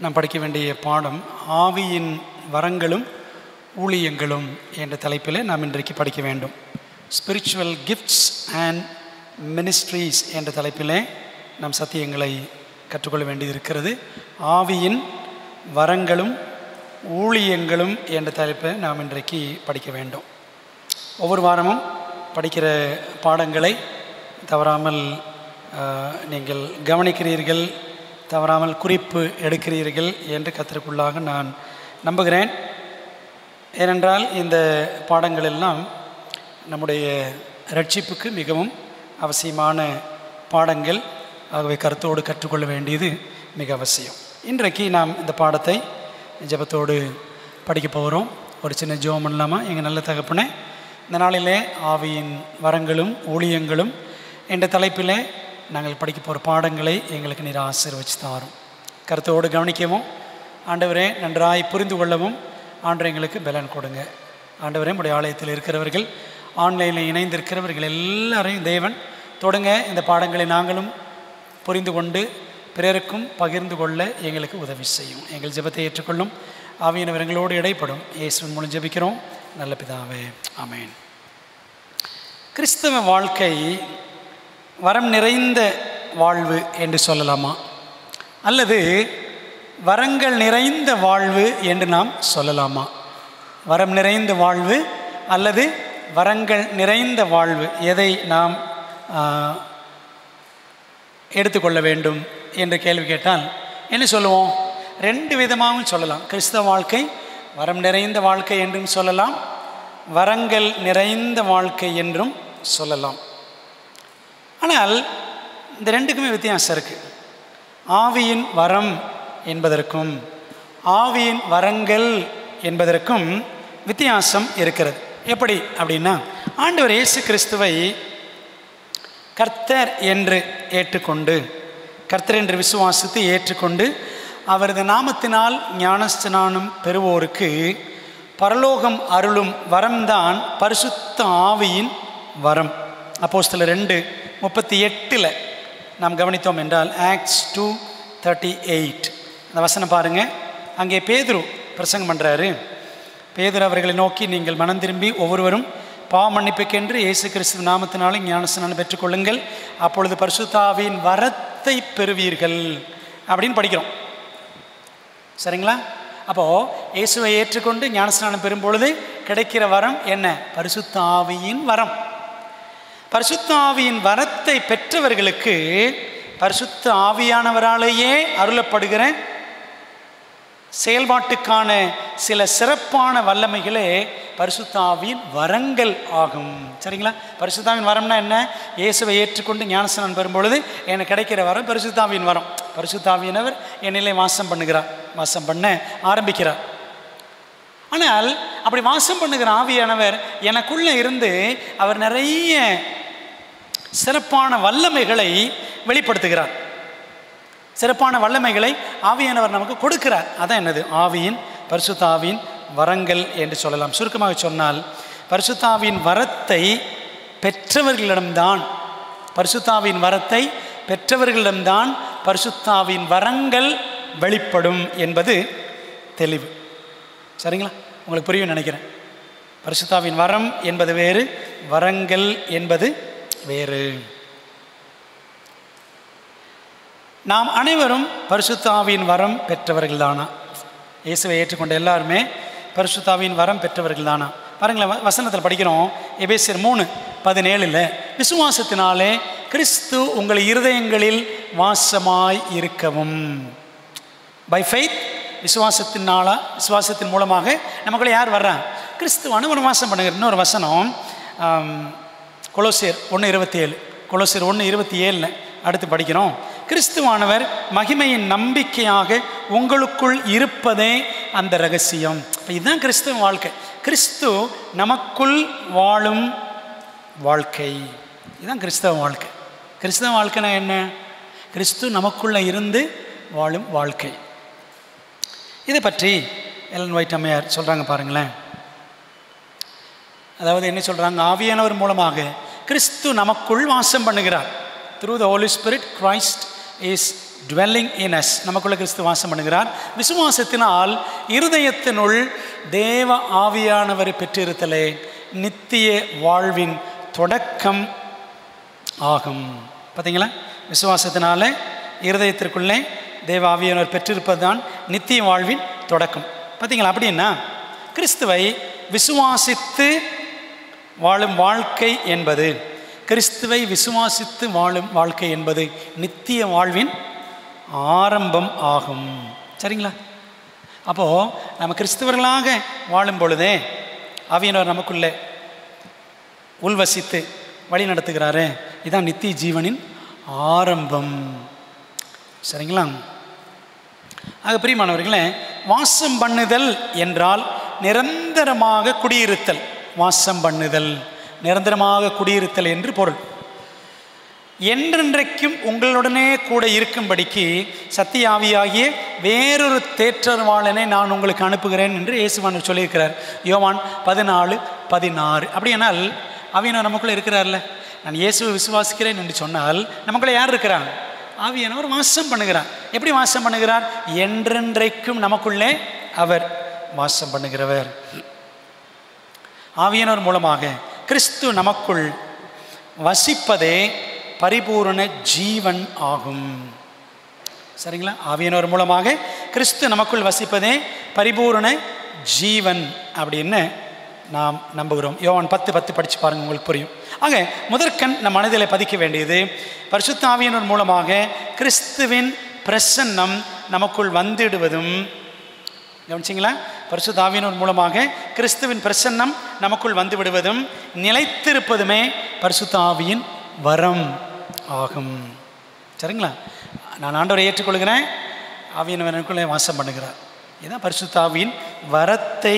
நாம் படிக்க வேண்டிய பாடம் ஆவியின் வரங்களும் ஊழியங்களும் என்ற தலைப்பில் நாம் இன்றைக்கு படிக்க வேண்டும். ஸ்பிரிச்சுவல் கிஃப்ட்ஸ் அண்ட் மினிஸ்ட்ரீஸ் என்ற தலைப்பிலே நாம் சத்தியங்களை கற்றுக்கொள்ள வேண்டியிருக்கிறது. ஆவியின் வரங்களும் ஊழியங்களும் என்ற தலைப்பை நாம் இன்றைக்கு படிக்க வேண்டும். ஒவ்வொரு வாரமும் படிக்கிற பாடங்களை தவறாமல் நீங்கள் கவனிக்கிறீர்கள், தவறாமல் குறிப்பு எடுக்கிறீர்கள் என்று கர்த்தருக்குள்ளாக நான் நம்புகிறேன். ஏனென்றால் இந்த பாடங்கள் எல்லாம் நம்முடைய ரட்சிப்புக்கு மிகவும் அவசியமான பாடங்கள். ஆகவே கருத்தோடு கற்றுக்கொள்ள வேண்டியது மிக அவசியம். இன்றைக்கு நாம் இந்த பாடத்தை ஜெபத்தோடு படிக்க போகிறோம். ஒரு சின்ன ஜெபம் பண்ணலாமா? எங்கள் நல்ல தகப்பனே, இந்த நாளிலே ஆவியின் வரங்களும் ஊழியங்களும் என்ற தலைப்பில் நாங்கள் படிக்க போகிற பாடங்களை எங்களுக்கு நீர் ஆசீர்வதித்து தாரும். கருத்தோடு கவனிக்கவும், ஆண்டவரே நன்றாய் புரிந்து கொள்ளவும் ஆண்டவரே எங்களுக்கு பலன் கொடுங்க. ஆண்டவரே உடைய ஆலயத்தில் இருக்கிறவர்கள், ஆன்லைனில் இணைந்திருக்கிறவர்கள் எல்லாரையும் தேவன் தொடங்க இந்த பாடங்களை நாங்களும் புரிந்து கொண்டு பிறருக்கும் பகிர்ந்து கொள்ள எங்களுக்கு உதவி செய்யும். எங்கள் ஜெபத்தை ஏற்றுக்கொள்ளும். ஆவியானவர் எங்களோடு இடைப்படும். இயேசுவின் மூலம் ஜெபிக்கிறோம் நல்ல பிதாவே, ஆமென். கிறிஸ்தவ வாழ்க்கை வரம் நிறைந்த வாழ்வு என்று சொல்லலாமா, அல்லது வரங்கள் நிறைந்த வாழ்வு என்று நாம் சொல்லலாமா? வரம் நிறைந்த வாழ்வு அல்லது வரங்கள் நிறைந்த வாழ்வு, எதை நாம் எடுத்துக்கொள்ள வேண்டும் என்று கேள்வி கேட்டால் என்ன சொல்லுவோம்? ரெண்டு விதமாகவும் சொல்லலாம். கிறிஸ்தவ வாழ்க்கை வரம் நிறைந்த வாழ்க்கை என்றும் சொல்லலாம், வரங்கள் நிறைந்த வாழ்க்கை என்றும் சொல்லலாம். ஆனால் இந்த ரெண்டுக்குமே வித்தியாசம் இருக்குது. ஆவியின் வரம் என்பதற்கும் ஆவியின் வரங்கள் என்பதற்கும் வித்தியாசம் இருக்கிறது. எப்படி அப்படின்னா, ஆண்டவர் இயேசு கிறிஸ்துவை கர்த்தர் என்று ஏற்றுக்கொண்டு, கர்த்தர் என்று விசுவாசித்து ஏற்றுக்கொண்டு அவரது நாமத்தினால் ஞானஸ்நானம் பெறுவோருக்கு பரலோகம் அருளும் வரம்தான் பரிசுத்த ஆவியின் வரம். அப்போஸ்தலர் 2:38 நாம் கவனித்தோம் என்றால், ஆக்ட்ஸ் 2:38 அந்த வசனம் பாருங்கள். அங்கே பேதுரு பிரசங்கம் பண்ணுறாரு. பேதுரு அவர்களை நோக்கி, நீங்கள் மனம் திரும்பி ஒவ்வொருவரும் பாவ மன்னிப்புக்கென்று இயேசு கிறிஸ்துவ நாமத்தினாலே ஞானஸ்நானம் பெற்றுக்கொள்ளுங்கள், அப்பொழுது பரிசுத்த ஆவியின் வரத்தை பெறுவீர்கள் அப்படின்னு படிக்கிறோம். சரிங்களா? அப்போது இயேசுவை ஏற்றுக்கொண்டு ஞானஸ்நானம் பெறும் பொழுது கிடைக்கிற வரம் என்ன? பரிசுத்த ஆவியின் வரம். பரிசுத்த ஆவியின் வரத்தை பெற்றவர்களுக்கு பரிசுத்த ஆவியானவராலேயே அருளப்படுகிற செயல்பாட்டுக்கான சில சிறப்பான வல்லமைகளே பரிசுத்த ஆவியின் வரங்கள் ஆகும். சரிங்களா? பரிசுத்த ஆவியின் வரம்னா என்ன? இயேசுவை ஏற்றுக்கொண்டு ஞானஸ்நானம் பெறும் பொழுது எனக்கு கிடைக்கிற வரம் பரிசுத்த ஆவியின் வரம். பரிசுத்த ஆவியானவர் என்னிலே வாசம் பண்ணுகிறார், வாசம் பண்ண ஆரம்பிக்கிறார். ஆனால் அப்படி வாசம் பண்ணுகிற ஆவியானவர் எனக்குள்ளே இருந்து அவர் நிறைய சிறப்பான வல்லமைகளை வெளிப்படுத்துகிறார். சிறப்பான வல்லமைகளை ஆவியானவர் நமக்கு கொடுக்கிறார். அதான் என்னது? ஆவியின் பரிசுத்த ஆவியின் வரங்கள் என்று சொல்லலாம். சுருக்கமாக சொன்னால், பரிசுத்த ஆவியின் வரத்தை பெற்றவர்களிடம்தான், பரிசுத்த ஆவியின் வரத்தை பெற்றவர்களிடம்தான் பரிசுத்த ஆவியின் வரங்கள் வெளிப்படும் என்பது தெளிவு. சரிங்களா? உங்களுக்கு புரியும் நினைக்கிறேன். பரிசுத்த ஆவியின் வரம் என்பது வேறு, வரங்கள் என்பது வேறு. நாம் அனைவரும் பரிசுத்த ஆவியின் வரம் பெற்றவர்கள் தானா? இயேசுவை ஏற்றுக்கொண்ட எல்லாருமே பரிசுத்த ஆவியின் வரம் பெற்றவர்கள் தானா? பாருங்களேன், வசனத்தில் படிக்கிறோம். எபேசியர் 3:17 விசுவாசத்தினாலே கிறிஸ்து உங்கள் இருதயங்களில் வாசமாய் இருக்கவும். பை ஃபெய்த், விசுவாசத்தின் மூலமாக நமக்குள்ள யார் வர்றாங்க? கிறிஸ்துவான ஒரு வாசம் பண்ணுங்க. இன்னொரு வசனம் கொலோசியர் 1:27 கொலோசியர் 1:27 அடுத்து படிக்கிறோம். கிறிஸ்துவானவர் மகிமையின் நம்பிக்கையாக உங்களுக்குள் இருப்பதே அந்த ரகசியம். இப்போ இதுதான் கிறிஸ்துவ வாழ்க்கை. கிறிஸ்து நமக்குள் வாழும் வாழ்க்கை, இதுதான் கிறிஸ்தவ வாழ்க்கை. கிறிஸ்தவ வாழ்க்கைனா என்ன? கிறிஸ்து நமக்குள்ளே இருந்து வாழும் வாழ்க்கை. இதை பற்றி எலன் ஒயிட் அம்மையார் சொல்கிறாங்க பாருங்களேன். அதாவது என்ன சொல்கிறாங்க? ஆவியானவர் மூலமாக கிறிஸ்து நமக்குள் வாசம் பண்ணுகிறார். Through the Holy Spirit, Christ is dwelling in us. நமக்குள்ள கிறிஸ்து வாசம் பண்ணுகிறார். விசுவாசத்தினால் இருதயத்தினுள் தேவ ஆவியானவரை பெற்றிருத்தலே நித்திய வாழ்வின் தொடக்கம் ஆகும். பார்த்தீங்களா, விசுவாசத்தினால இருதயத்திற்குள்ளே தேவ ஆவியானவர் பெற்றிருப்பது தான் நித்திய வாழ்வின் தொடக்கம். பார்த்தீங்களா, அப்படின்னா கிறிஸ்துவை விசுவாசித்து வாழும் வாழ்க்கை என்பது, கிறிஸ்துவை விசுவாசித்து வாழும் வாழ்க்கை என்பது நித்திய வாழ்வின் ஆரம்பம் ஆகும். சரிங்களா? அப்போது நம்ம கிறிஸ்தவர்களாக வாழும் பொழுதே ஆவியானவர் நமக்குள்ளே உள்வசித்து வழி நடத்துகிறாரு. இதுதான் நித்திய ஜீவனின் ஆரம்பம். சரிங்களா? ஆக பிரியமானவர்களே, வாசம் பண்ணுதல் என்றால் நிரந்தரமாக குடியிருத்தல். வாசம் பண்ணுதல், நிரந்தரமாக குடியிருத்தல் என்று பொருள். என்றென்றைக்கும் உங்களுடனே கூட இருக்கும்படிக்கு சத்திய ஆவியாகிய வேறொரு தேற்றவாளனை நான் உங்களுக்கு அனுப்புகிறேன் என்று இயேசுவானவர் சொல்லியிருக்கிறார். யோவான் 14:16. அப்படியானால் ஆவியானவர் நமக்குள்ளே இருக்கிறார்ல. நான் இயேசுவை விசுவாசிக்கிறேன் என்று சொன்னால் நமக்குள்ளே யார் இருக்கிறாங்க? ஆவியானவர் வாசம் பண்ணுகிறார். எப்படி வாசம் பண்ணுகிறார்? என்றென்றைக்கும் நமக்குள்ளே அவர் வாசம் பண்ணுகிறவர். ஆவியானவர் மூலமாக கிறிஸ்து நமக்குள் வசிப்பதே பரிபூரண ஜீவன் ஆகும். சரிங்களா? ஆவியானவர் மூலமாக கிறிஸ்து நமக்குள் வசிப்பதே பரிபூரண ஜீவன் அப்படின்னு நாம் நம்புகிறோம். யோவான் 10:10 படித்து பாருங்கள், உங்களுக்கு புரியும். ஆக முதற்கண் நம் மனதில் பதிக்க வேண்டியது, பரிசுத்த ஆவியானவர் மூலமாக கிறிஸ்துவின் பிரசன்னம் நமக்குள் வந்திடுவதும். கவனிச்சிங்களா? பரிசுத்த ஆவியானவர் மூலமாக கிறிஸ்துவின் பிரசன்னம் நமக்குள் வந்து விடுவதும் நிலைத்திருப்பதுமே பரிசுத்த ஆவியின் வரம் ஆகும். சரிங்களா? நான் ஆண்டவரை ஏற்றுக்கொள்கிறேன், ஆவியானவர் எனக்குள்ளே வாசம் பண்ணுகிறார். இதுதான் பரிசுத்த ஆவியின் வரத்தை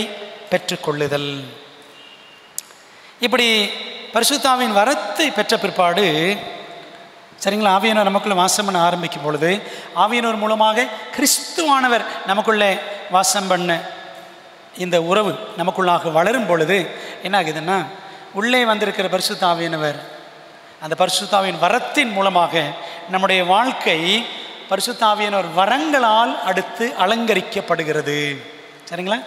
பெற்றுக்கொள்ளுதல். இப்படி பரிசுத்த ஆவியின் வரத்தை பெற்ற பிற்பாடு, சரிங்களா, ஆவியானவர் நமக்குள்ளே வாசம் பண்ண ஆரம்பிக்கும் பொழுது, ஆவியானவர் மூலமாக கிறிஸ்துவானவர் நமக்குள்ளே வாசம் பண்ண இந்த உறவு நமக்குள்ளாக வளரும் பொழுது என்ன ஆகுதுன்னா, உள்ளே வந்திருக்கிற பரிசுத்த ஆவியானவர் அந்த பரிசுத்த ஆவியின் வரத்தின் மூலமாக நம்முடைய வாழ்க்கை பரிசுத்த ஆவியானவர் வரங்களால் அடுத்து அலங்கரிக்கப்படுகிறது. சரிங்களா?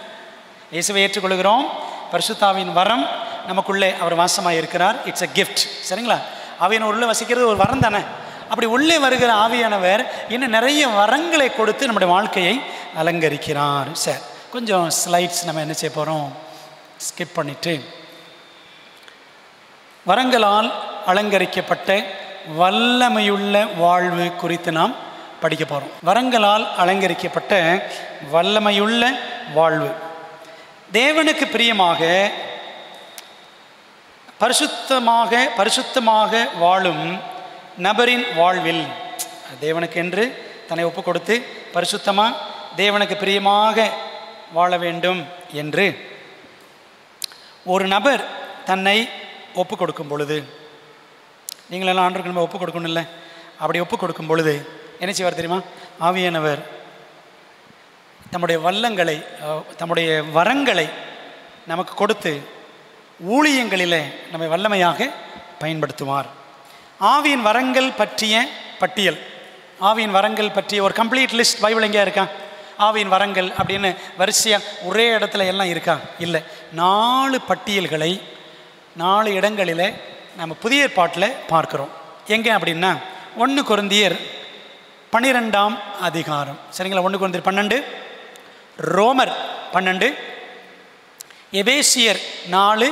இயேசுவை ஏற்றுக்கொள்கிறோம், பரிசுத்த ஆவியின் வரம் நமக்குள்ளே அவர் வாசமாக இருக்கிறார். It's a gift. சரிங்களா? ஆவியானவர் உள்ளே வசிக்கிறது ஒரு வரம் தானே. அப்படி உள்ளே வருகிற ஆவியானவர் இன்னும் நிறைய வரங்களை கொடுத்து நம்முடைய வாழ்க்கையை அலங்கரிக்கிறார். சரி, கொஞ்சம் ஸ்லைட்ஸ் நம்ம என்ன செய்ய போகிறோம், ஸ்கிப் பண்ணிவிட்டு வரங்களால் அலங்கரிக்கப்பட்ட வல்லமையுள்ள வாழ்வு குறித்து நாம் படிக்க போகிறோம். வரங்களால் அலங்கரிக்கப்பட்ட வல்லமையுள்ள வாழ்வு. தேவனுக்கு பிரியமாக பரிசுத்தமாக வாழும் நபரின் வாழ்வில், தேவனுக்கு என்று தன்னை ஒப்பு கொடுத்து பரிசுத்தமாக தேவனுக்கு பிரியமாக வாழ வேண்டும் என்று ஒரு நபர் தன்னை ஒப்பு கொடுக்கும் பொழுது, நீங்களெல்லாம் ஆண்டவருக்கு நம்ம ஒப்பு கொடுக்கணும் இல்லை, அப்படி ஒப்பு கொடுக்கும் பொழுது என்ன செய்வார் தெரியுமா? ஆவியானவர் தம்முடைய வல்லங்களை, தம்முடைய வரங்களை நமக்கு கொடுத்து ஊழியங்களில் நம்மை வல்லமையாக பயன்படுத்துவார். ஆவியின் வரங்கள் பற்றிய பட்டியல், ஆவியின் வரங்கள் பற்றிய ஒரு கம்ப்ளீட் லிஸ்ட் பைபிள் எங்கேயா இருக்கா? ஆவியின் வரங்கள் அப்படின்னு வரிசையாக ஒரே இடத்துல எல்லாம் இருக்கா? இல்லை. 4 பட்டியல்களை 4 இடங்களில் நம்ம புதிய ஏற்பாட்டில் பார்க்குறோம். எங்கே அப்படின்னா 1 கொரிந்தியர் 12ஆம் அதிகாரம். சரிங்களா? 1 கொரிந்தியர் 12, ரோமர் 12, எபேசியர் 4,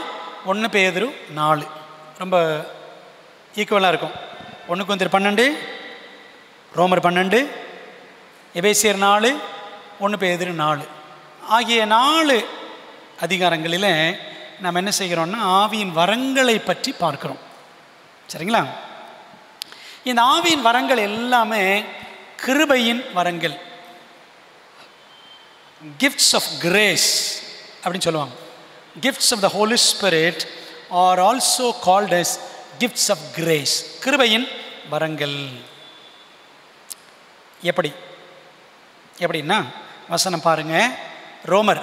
1 பேதுரு 4. ரொம்ப ஈக்குவலாக இருக்கும். 1 கொரிந்தியர் 12, ரோமர் 12, எபேசியர் 4, 1 பேதுரு 4 ஆகிய 4 அதிகாரங்களில் நாம் என்ன செய்கிறோம்னா ஆவியின் வரங்களை பற்றி பார்க்கிறோம். சரிங்களா? இந்த ஆவியின் வரங்கள் எல்லாமே கிருபையின் வரங்கள், கிஃப்ட்ஸ் ஆஃப் கிரேஸ் அப்படின்னு சொல்லுவாங்க. Gifts of the holy spirit are also called as gifts of grace. கிருபையின் வரங்கள். எப்படின்னா வசனம் பாருங்க, ரோமர்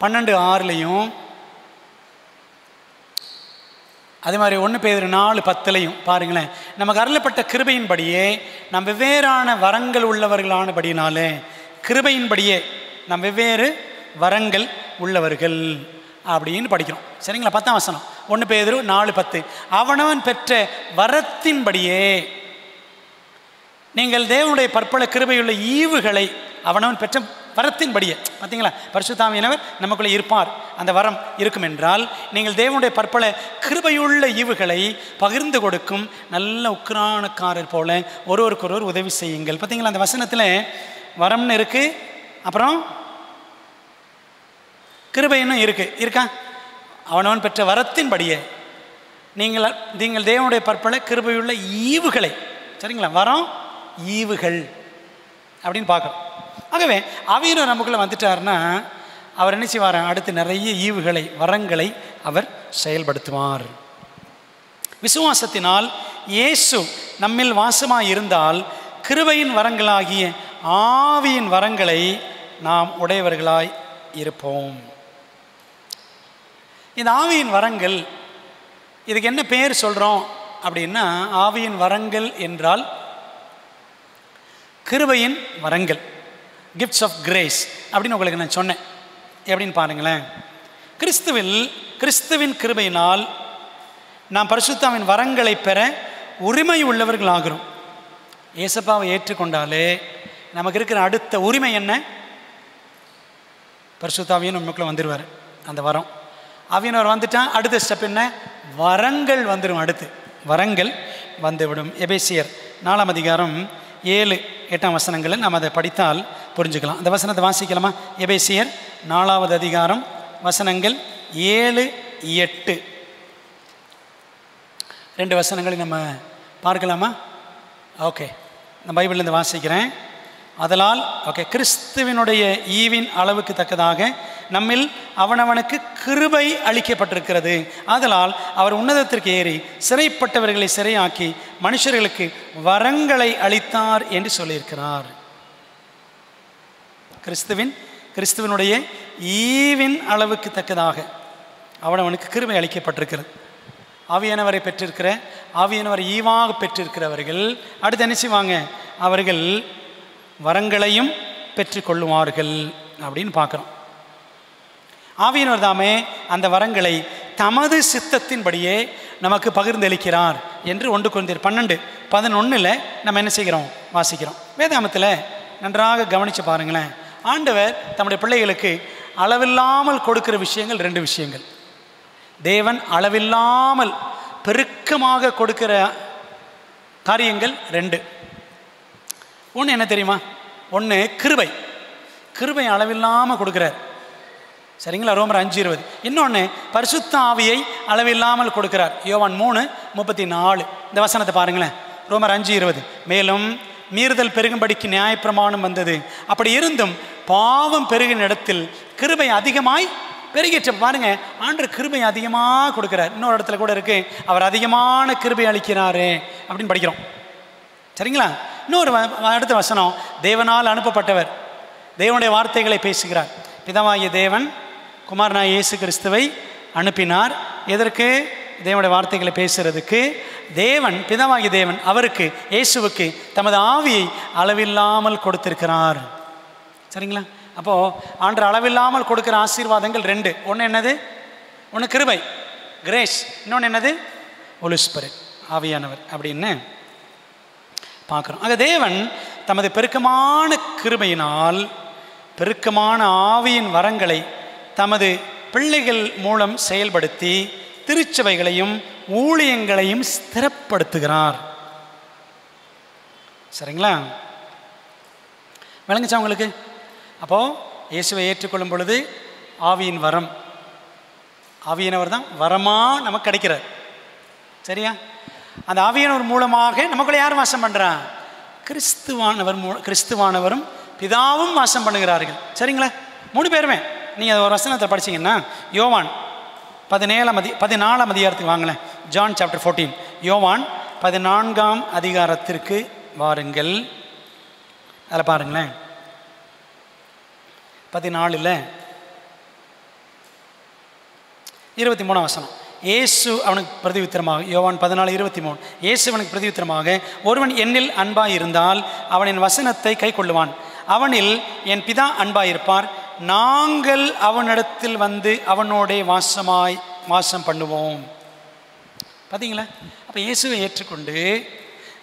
12:6 அதே மாதிரி 1 பேதுரு 4:10 பாருங்களேன், நமக்கு அருளப்பட்ட கிருபையின்படியே நாம் வெவ்வேறான வரங்கள் உள்ளவர்களானபடினாலே, கிருபையின்படியே நாம் வெவ்வேறு வரங்கள் உள்ளவர்கள் அப்படின்னு படிக்கிறோம். சரிங்களா? 10ஆம் வசனம் 1 பேதுரு 4:10, அவனவன் பெற்ற வரத்தின்படியே நீங்கள் தேவனுடைய பற்பல கிருபையுள்ள ஈவுகளை, அவனவன் பெற்ற வரத்தின்படியே, பார்த்தீங்களா? பரிசுத்த ஆவியானவர் நமக்குள்ளே இருப்பார், அந்த வரம் இருக்கும் என்றால் நீங்கள் தேவனுடைய பற்பல கிருபையுள்ள ஈவுகளை பகிர்ந்து கொடுக்கும் நல்ல உக்கிரானக்காரர் போல ஒருவருக்கொருவர் உதவி செய்யுங்கள். பார்த்தீங்களா? அந்த வசனத்தில் வரம்னு இருக்குது, அப்புறம் கிருபைன்னு இருக்கா? அவனவன் பெற்ற வரத்தின்படியே நீங்கள் தேவனுடைய பற்பல கிருபையுள்ள ஈவுகளை, சரிங்களா? வரம் ஈவுகள் அப்படின்னு பார்க்குறோம். ஆகவே ஆவியானவர் நமக்குள்ளே வந்துட்டார்னா அவர் என்ன செய்வார்? அடுத்து நிறைய ஈவுகளை, வரங்களை அவர் செயல்படுத்துவார். விசுவாசத்தினால் இயேசு நம்மில் வாசமாக இருந்தால் கிருபையின் வரங்களாகிய ஆவியின் வரங்களை நாம் உடையவர்களாய் இருப்போம். இந்த ஆவியின் வரங்கள், இதுக்கு என்ன பேர் சொல்கிறோம் அப்படின்னா, ஆவியின் வரங்கள் என்றால் கிருபையின் வரங்கள், கிஃப்ட்ஸ் ஆஃப் கிரேஸ் அப்படின்னு உங்களுக்கு நான் சொன்னேன். எப்படின்னு பாருங்களேன். கிறிஸ்துவின் கிருபையினால் நாம் பரிசுத்தாவின் வரங்களை பெற உரிமை உள்ளவர்கள் ஆகிறோம். இயேசுப்பாவை ஏற்றுக்கொண்டாலே நமக்கு இருக்கிற அடுத்த உரிமை என்ன? பரிசுத்தாவியும் நமக்குள்ளே வந்துடுவார், அந்த வரம். ஆவியானவர் வந்துட்டால் அடுத்த ஸ்டெப் என்ன? வரங்கள் வந்துடும். அடுத்து வரங்கள் வந்துவிடும். எபேசியர் 4ஆம் அதிகாரம் 7-8 வசனங்களை நாம் அதை படித்தால் புரிஞ்சுக்கலாம். அந்த வசனத்தை வாசிக்கலாமா? எபேசியர் 4ஆவது அதிகாரம் வசனங்கள் 7-8 2 வசனங்களை நம்ம பார்க்கலாமா? ஓகே, நான் பைபிள்லேருந்து வாசிக்கிறேன். அதனால் கிறிஸ்துவினுடைய ஈவின் அளவுக்கு தக்கதாக நம்மில் அவனவனுக்கு கிருபை அளிக்கப்பட்டிருக்கிறது. ஆதலால் அவர் உன்னதத்திற்கு ஏறி சிறைப்பட்டவர்களை சிறையாக்கி மனுஷர்களுக்கு வரங்களை அளித்தார் என்று சொல்லியிருக்கிறார். கிறிஸ்துவினுடைய ஈவின் அளவுக்கு தக்கதாக அவனவனுக்கு கிருபை அளிக்கப்பட்டிருக்கிறது. ஆவியானவரை பெற்றிருக்கிற, ஆவியானவரை ஈவாக பெற்றிருக்கிறவர்கள் அடுத்து என்ன செய்வாங்க? அவர்கள் வரங்களையும் பெற்றுக்கொள்ளுவார்கள் அப்படின்னு பார்க்குறோம். ஆவியானவர் தாமே அந்த வரங்களை தமது சித்தத்தின்படியே நமக்கு பகிர்ந்தளிக்கிறார் என்று 1 கொரிந்தியர் 12:11 நம்ம என்ன செய்கிறோம்? வாசிக்கிறோம். வேதாகமத்தில் நன்றாக கவனித்து பாருங்களேன். ஆண்டவர் தம்முடைய பிள்ளைகளுக்கு அளவில்லாமல் கொடுக்கிற விஷயங்கள் 2 விஷயங்கள். தேவன் அளவில்லாமல் பெருக்கமாக கொடுக்கிற காரியங்கள் 2. ஒன்று என்ன தெரியுமா? ஒன்று கிருபை அளவில்லாமல் கொடுக்குறார். சரிங்களா? ரோமர் 5:20. இன்னொன்று பரிசுத்த ஆவியை அளவில்லாமல் கொடுக்கிறார். யோவான் 3:34 இந்த வசனத்தை பாருங்களேன். ரோமர் 5:20. மேலும் மீறுதல் பெருகும்படிக்கு நியாயப்பிரமாணம் வந்தது, அப்படி இருந்தும் பாவம் பெருகின இடத்தில் கிருபை அதிகமாய் பெருகிற்று. பாருங்க, ஆண்டவர் கிருபை அதிகமாக கொடுக்கிறார். இன்னொரு இடத்துல கூட இருக்கு, அவர் அதிகமான கிருபை அளிக்கிறாரு அப்படின்னு படிக்கிறோம். சரிங்களா? இன்னொரு அடுத்த வசனம், தேவனால் அனுப்பப்பட்டவர் தேவனுடைய வார்த்தைகளை பேசுகிறார். பிதாவாகிய தேவன் குமாரனாகிய இயேசு கிறிஸ்துவை அனுப்பினார். எதற்கு? தேவனுடைய வார்த்தைகளை பேசுறதுக்கு. தேவன், பிதாவாகிய தேவன் அவருக்கு, இயேசுவுக்கு தமது ஆவியை அளவில்லாமல் கொடுத்திருக்கிறார். சரிங்களா? அப்போது ஆண்டவர் அளவில்லாமல் கொடுக்கிற ஆசீர்வாதங்கள் 2. ஒன்று என்னது? ஒன்று கிருபை, கிரேஸ். இன்னொன்று என்னது? ஹோலி ஸ்பிரிட், ஆவியானவர் அப்படின்னு பார்க்குறோம். ஆக தேவன் தமது பெருக்கமான கிருபையினால் பெருக்கமான ஆவியின் வரங்களை தமது பிள்ளைகள் மூலம் செயல்படுத்தி திருச்சபைகளையும் ஊழியங்களையும் ஸ்திரப்படுத்துகிறார். சரிங்களா? விளங்குச்சா உங்களுக்கு? அப்போது இயேசுவை ஏற்றுக்கொள்ளும் பொழுது ஆவியின் வரம், ஆவியானவர் தான் வரமாக நமக்கு கிடைக்கிறார். சரியா? அந்த ஆவியானவர் மூலமாக நமக்குள்ள யார் வாசம் பண்ணுறா? கிறிஸ்துவானவரும் பிதாவும் வாசம் பண்ணுகிறார்கள். சரிங்களா? 3 பேருமே. நீங்கள் ஒரு வசனத்தை படிச்சிங்கன்னா யோவான் 14ஆம் அதிகாரத்துக்கு வாங்களேன். John chapter 14. யோவான் 14ஆம் அதிகாரத்திற்கு வாருங்கள். அதில் பாருங்களேன், 14 23 வசனம். இயேசு அவனுக்கு பிரதியுத்தரமாக, யோவான் 14:23, இயேசு அவனுக்கு பிரதியுத்தரமாக, ஒருவன் என்னில் அன்பாய் இருந்தால் அவன் என் வசனத்தை கை கொள்ளுவான், அவனில் என் பிதா அன்பாயிருப்பார், நாங்கள் அவனிடத்தில் வந்து அவனோடே வாசம் பண்ணுவோம். பார்த்தீங்களா? அப்போ இயேசுவை ஏற்றுக்கொண்டு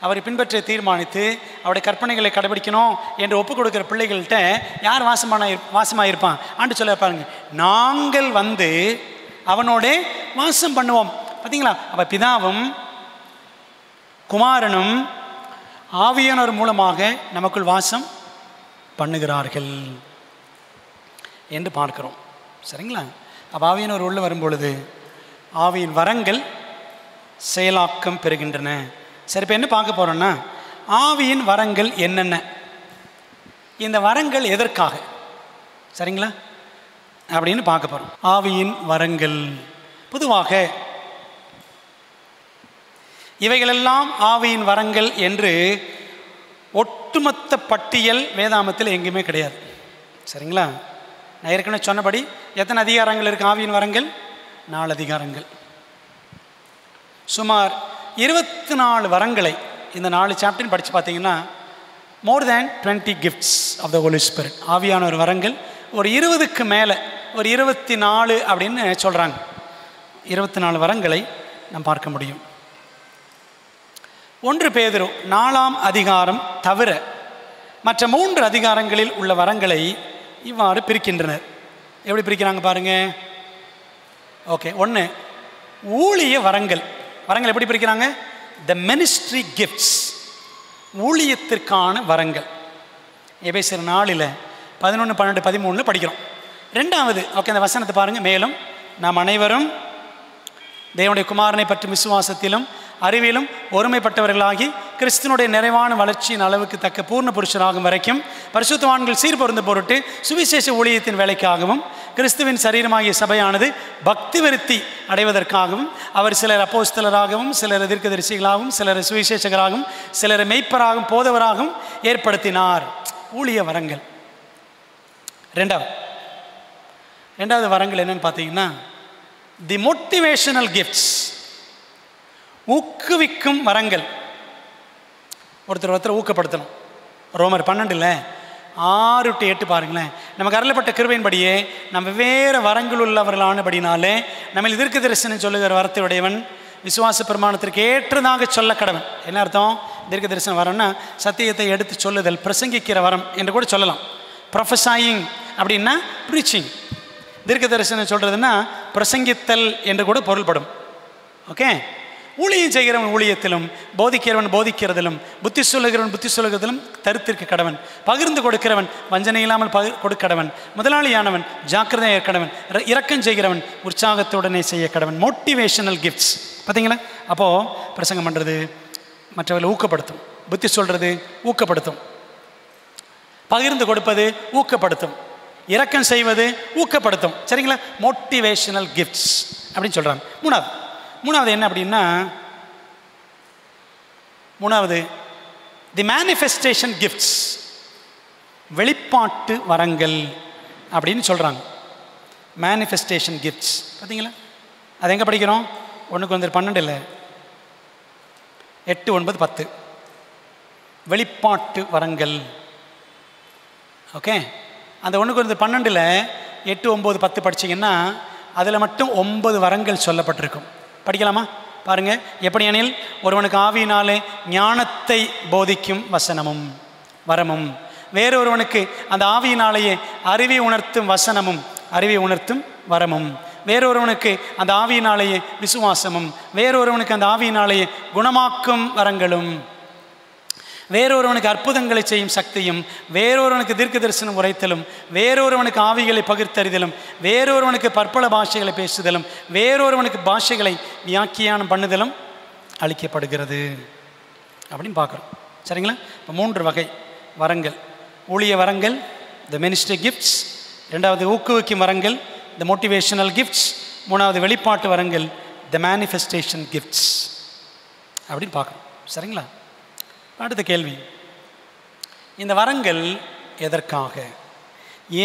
அவரை பின்பற்ற தீர்மானித்து அவருடைய கற்பனைகளை கடைபிடிக்கணும் என்று ஒப்புக் கொடுக்குற பிள்ளைகள்கிட்ட யார் வாசமாயிருப்பான்? ஆண்டு சொல்ல பாருங்க, நாங்கள் வந்து அவனோட வாசம் பண்ணுவோம். பார்த்தீங்களா? அப்போ பிதாவும் குமாரனும் ஆவியானவர் மூலமாக நமக்குள் வாசம் பண்ணுகிறார்கள் என்று பார்க்கிறோம். சரிங்களா? அப்போ ஆவியானவர் உள்ள வரும்பொழுது ஆவியின் வரங்கள் செயலாக்கம் பெறுகின்றன. சரி, இப்போ என்ன பார்க்க போகிறோன்னா, ஆவியின் வரங்கள் என்னென்ன, இந்த வரங்கள் எதற்காக, சரிங்களா அப்படின்னு பார்க்க போகிறோம். ஆவியின் வரங்கள் பொதுவாக இவைகளெல்லாம் ஆவியின் வரங்கள் என்று ஒட்டுமொத்த பட்டியல் வேதாமத்தில் எங்கேயுமே கிடையாது. சரிங்களா? நான் ஏற்கனவே சொன்னபடி எத்தனை அதிகாரங்கள் இருக்குது ஆவியின் வரங்கள்? 4 அதிகாரங்கள். சுமார் 24 வரங்களை இந்த 4 சாப்டர் படித்து பார்த்தீங்கன்னா more than 20 gifts of the holy spirit, ஆவியானவர் வரங்கள் ஒரு 20க்கு மேலே, ஒரு 24 அப்படின்னு சொல்கிறாங்க. 24 வரங்களை நாம் பார்க்க முடியும். 1 பேதுரு 4ஆம் அதிகாரம் தவிர மற்ற 3 அதிகாரங்களில் உள்ள வரங்களை இவ்வாறு பிரிக்கின்றனர். எப்படி பிரிக்கிறாங்க பாருங்க. ஓகே, 1 ஊழிய வரங்கள். வரங்கள் எப்படி பிரிக்கிறாங்க? த மினிஸ்ட்ரி கிஃப்ட்ஸ், ஊழியத்திற்கான வரங்கள். எபேசியர் 4 11, 12, 13 படிக்கிறோம். 2வது, ஓகே, அந்த வசனத்தை பாருங்கள். மேலும் நாம் அனைவரும் தேவனுடைய குமாரனை பற்றி விசுவாசத்திலும் அறிவிலும் ஒருமைப்பட்டவர்களாகி கிறிஸ்துவனுடைய நிறைவான வளர்ச்சியின் அளவுக்கு தக்க பூர்ண புருஷராகும் வரைக்கும் பரிசுத்தவான்கள் சீர்பொருந்த பொருட்டு சுவிசேஷ ஊழியத்தின் வேலைக்காகவும் கிறிஸ்துவின் சரீரமாகிய சபையானது பக்தி விருத்தி அடைவதற்காகவும் அவர் சிலர் அப்போஸ்தலராகவும் சிலர் தீர்க்கதரிசிகளாகவும் சிலர் சுவிசேஷகராகவும் சிலர் மெய்ப்பராகவும் போதவராகவும் ஏற்படுத்தினார். ஊழிய வரங்கள். 2வது வரங்கள் என்னன்னு பார்த்தீங்கன்னா தி மோட்டிவேஷனல் கிஃப்ட்ஸ், ஊக்குவிக்கும் வரங்கள். ஒருத்தர் ஊக்கப்படுத்தணும். ரோமர் 12 6 to 8 பாருங்களேன். நமக்கு அருளப்பட்ட கிருபையின்படியே நம்ம வெவ்வேறு வரங்கள் உள்ளவர்களானபடினாலே நம்ம தீர்க்க தரிசனம் சொல்லுகிற வரத்தையுடையவன் விசுவாச பிரமாணத்திற்கு ஏற்றதாக சொல்ல கடவன். என்ன அர்த்தம்? தீர்க்க தரிசனம் வரம்னா சத்தியத்தை எடுத்து சொல்லுதல், பிரசங்கிக்கிற வரம் என்று கூட சொல்லலாம். ப்ரொஃபஸாயிங் அப்படின்னா ப்ரீச்சிங். தீர்க்க தரிசனம் சொல்கிறதுன்னா பிரசங்கித்தல் என்று கூட பொருள்படும். ஓகே. ஊழியம் செய்கிறவன் ஊழியத்திலும் போதிக்கிறவன் போதிக்கிறதிலும் புத்தி சொல்லுகிறவன் புத்தி சொல்லுகிறதிலும் தரித்திருக்க கடவன். பகிர்ந்து கொடுக்கிறவன் வஞ்சனை இல்லாமல் கொடுக்கடவன். முதலாளியானவன் ஜாக்கிரதையாக கடவன். இரக்கம் செய்கிறவன் உற்சாகத்துடனே செய்ய கடவன். Motivational gifts. பார்த்தீங்களா? அப்போது பிரசங்கம் பண்ணுறது மற்றவர்களை ஊக்கப்படுத்தும், புத்தி சொல்கிறது ஊக்கப்படுத்தும், பகிர்ந்து கொடுப்பது ஊக்கப்படுத்தும், இரக்கம் செய்வது ஊக்கப்படுத்தும். சரிங்களா? மோட்டிவேஷனல் கிஃப்ட்ஸ் அப்படின்னு சொல்கிறாங்க. மூணாவது என்ன அப்படின்னா, தி மேனிஃபெஸ்டேஷன் கிஃப்ட்ஸ், வெளிப்பாட்டு வரங்கள் அப்படின்னு சொல்கிறாங்க. மேனிஃபெஸ்டேஷன் கிஃப்ட்ஸ் பார்த்தீங்களா? அது எங்கே படிக்கிறோம்? 1 Corinthians 12 8, 9, 10 வெளிப்பாட்டு வரங்கள். ஓகே. அந்த 1 Corinthians 12 8, 9, 10 படிச்சிங்கன்னா அதில் மட்டும் 9 வரங்கள் சொல்லப்பட்டிருக்கும். படிக்கலாமா? பாருங்கள். எப்படி எனில் ஒருவனுக்கு ஆவியினாலே ஞானத்தை போதிக்கும் வசனமும் வரமும், வேறொருவனுக்கு அந்த ஆவியினாலேயே அறிவை உணர்த்தும் வசனமும் அறிவை உணர்த்தும் வரமும், வேறொருவனுக்கு அந்த ஆவியினாலேயே விசுவாசமும், வேறொருவனுக்கு அந்த ஆவியினாலேயே குணமாக்கும் வரங்களும், வேறொருவனுக்கு அற்புதங்களை செய்யும் சக்தியும், வேறொருவனுக்கு தீர்க்க தரிசனம் உரைத்தலும், வேறொருவனுக்கு ஆவிகளை பகிர்த்தறிதலும், வேறொருவனுக்கு பற்பல பாஷைகளை பேசுதலும், வேறொருவனுக்கு பாஷைகளை வியாக்கியானம் பண்ணுதலும் அளிக்கப்படுகிறது அப்படின்னு பார்க்குறோம். சரிங்களா? இப்போ 3 வகை வரங்கள். ஊழிய வரங்கள், த மினிஸ்ட்ரி கிஃப்ட்ஸ். 2வது ஊக்குவிக்கும் வரங்கள், த மோட்டிவேஷனல் கிஃப்ட்ஸ். 3வது வெளிப்பாட்டு வரங்கள், த மேனிஃபெஸ்டேஷன் கிஃப்ட்ஸ் அப்படின்னு பார்க்குறோம். சரிங்களா? அடுத்த கேள்வி, இந்த வரங்கள் எதற்காக?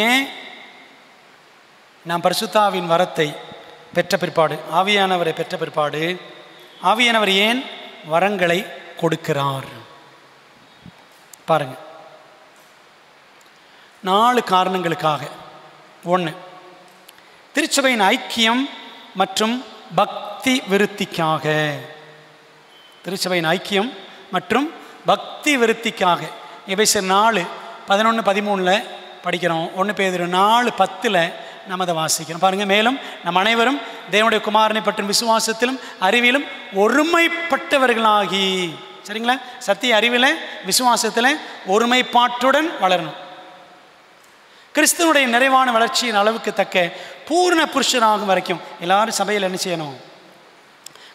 ஏன் நாம் பரிசுத்தாவின் வரத்தை பெற்ற பிற்பாடு, ஆவியானவரை பெற்ற பிற்பாடு ஆவியானவர் ஏன் வரங்களை கொடுக்கிறார் பாருங்க. 4 காரணங்களுக்காக. 1, திருச்சபையின் ஐக்கியம் மற்றும் பக்தி விருத்திக்காக. திருச்சபையின் ஐக்கியம் மற்றும் பக்தி விருத்திக்காக. எபேசியர் 4:11-13 படிக்கிறோம். 1 பேதுரு 4:10 நம்ம அதை வாசிக்கிறோம் பாருங்கள். மேலும் நம் அனைவரும் தேவனுடைய குமாரனை பற்றும் விசுவாசத்திலும் அறிவிலும் ஒருமைப்பட்டவர்களாகி, சரிங்களா, சத்திய அறிவில் விசுவாசத்தில் ஒருமைப்பாட்டுடன் வளரணும். கிறிஸ்துவனுடைய நிறைவான வளர்ச்சியின் அளவுக்கு தக்க பூர்ண புருஷராகும் வரைக்கும் எல்லாரும் சபையில் என்ன செய்யணும்?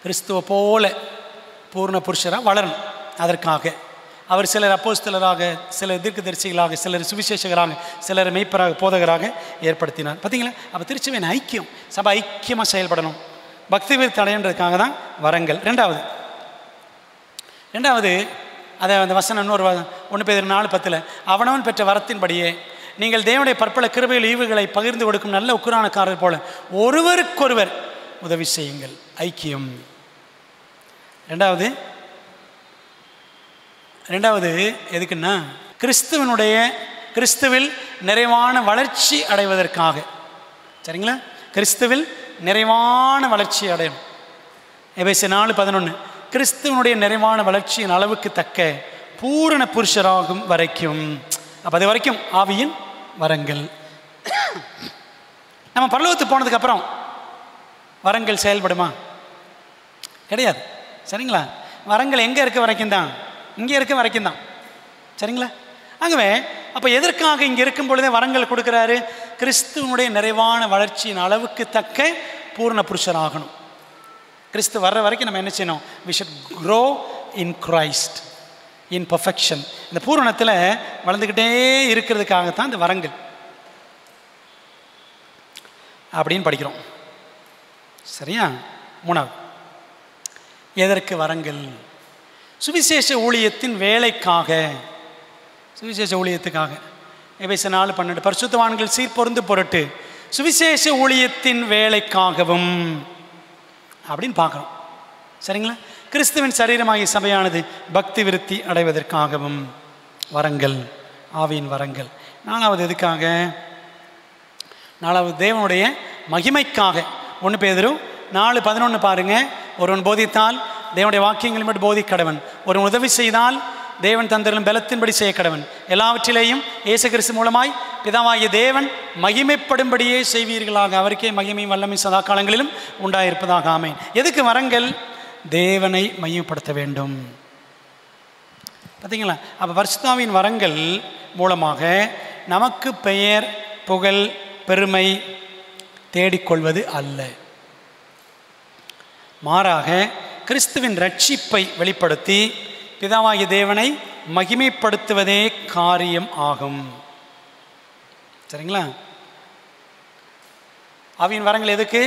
கிறிஸ்துவ போல பூர்ண புருஷராக வளரணும். அதற்காக அவர் சிலர் அப்போஸ்தலராக, சிலர் தீர்க்கதரிசிகளாக, சிலர் சுவிசேஷகராக, சிலர் மெய்ப்பராக, போதகராக ஏற்படுத்தினார். பார்த்தீங்களா? அப்போ திருச்சபையின் ஐக்கியம், சபை ஐக்கியமாக செயல்படணும். பக்தி விருத்தி அடையன்றதுக்காக தான் வரங்கள். ரெண்டாவது அதை அந்த வசனம் இன்னொரு 1 பேதுரு 4:10 அவனவன் பெற்ற வரத்தின்படியே நீங்கள் தேவனுடைய பற்பல கிருபையில் ஈவுகளை பகிர்ந்து கொடுக்கும் நல்ல உக்குரானக்காரர் போல ஒருவருக்கொருவர் உதவி செய்யுங்கள். ஐக்கியம். ரெண்டாவது எதுக்குன்னா கிறிஸ்துவில் நிறைவான வளர்ச்சி அடைவதற்காக. சரிங்களா? கிறிஸ்துவில் நிறைவான வளர்ச்சி அடையணும். எபேசியர் 4:11 கிறிஸ்துவனுடைய நிறைவான வளர்ச்சியின் அளவுக்கு தக்க பூரண புருஷராகும் வரைக்கும். அப்போ அது வரைக்கும் ஆவியின் வரங்கள். நம்ம பரலோகத்துக்கு போனதுக்கப்புறம் வரங்கள் செயல்படுமா? கிடையாது. சரிங்களா? வரங்கள் எங்கே இருக்க வரைக்கும் தான், இங்கே இருக்க வரைக்கும் தான். சரிங்களா? ஆகவே அப்போ எதற்காக இங்கே இருக்கும் பொழுதே வரங்கள் கொடுக்குறாரு? கிறிஸ்துவனுடைய நிறைவான வளர்ச்சியின் அளவுக்கு தக்க பூர்ண புருஷராகணும். கிறிஸ்து வர்ற வரைக்கும் நம்ம என்ன செய்யணும்? we should grow in Christ in perfection. இந்த பூரணத்தில் வளர்ந்துக்கிட்டே இருக்கிறதுக்காகத்தான் இந்த வரங்கள் அப்படின்னு படிக்கிறோம். சரியா? 3வது, எதற்கு வரங்கள்? சுவிசேஷ ஊழியத்தின் வேலைக்காக, சுவிசேஷ ஊழியத்துக்காக. எபேசியர் 4:12 பரிசுத்தவான்கள் சீர்பொருந்து பொருட்டு சுவிசேஷ ஊழியத்தின் வேலைக்காகவும் அப்படின்னு பார்க்குறோம். சரிங்களா? கிறிஸ்துவின் சரீரமாகிய சபையானது பக்தி விருத்தி அடைவதற்காகவும் வரங்கள், ஆவியின் வரங்கள். 4வது எதுக்காக? 4வது தேவனுடைய மகிமைக்காக. 1 பேதுரு 4:11 பாருங்க. ஒருவன் போதித்தால் தேவனுடைய வாக்கியங்களை மட்டும் போதிக்க கடவன். ஒருவன் உதவி செய்தால் தேவன் தந்தரும் பலத்தின்படி செய்ய கடவன். எல்லாவற்றிலேயும் இயேசு கிறிஸ்து மூலமாய் பிதாவாகிய தேவன் மகிமைப்படும்படியே செய்வீர்களாக. அவருக்கே மகிமையும் வல்லமை சதா காலங்களிலும் உண்டாயிருப்பதாக. ஆமென். எதுக்கு வரங்கள்? தேவனை மையப்படுத்த வேண்டும். பார்த்தீங்களா? அப்போ பரிசுத்தாவின் வரங்கள் மூலமாக நமக்கு பெயர், புகழ், பெருமை தேடிக்கொள்வது அல்ல, மாறாக கிறிஸ்துவின் ரட்சிப்பை வெளிப்படுத்தி பிதாவாகிய தேவனை மகிமைப்படுத்துவதே காரியம் ஆகும். சரிங்களா? ஆவியின் வரங்கள் எதுக்கு?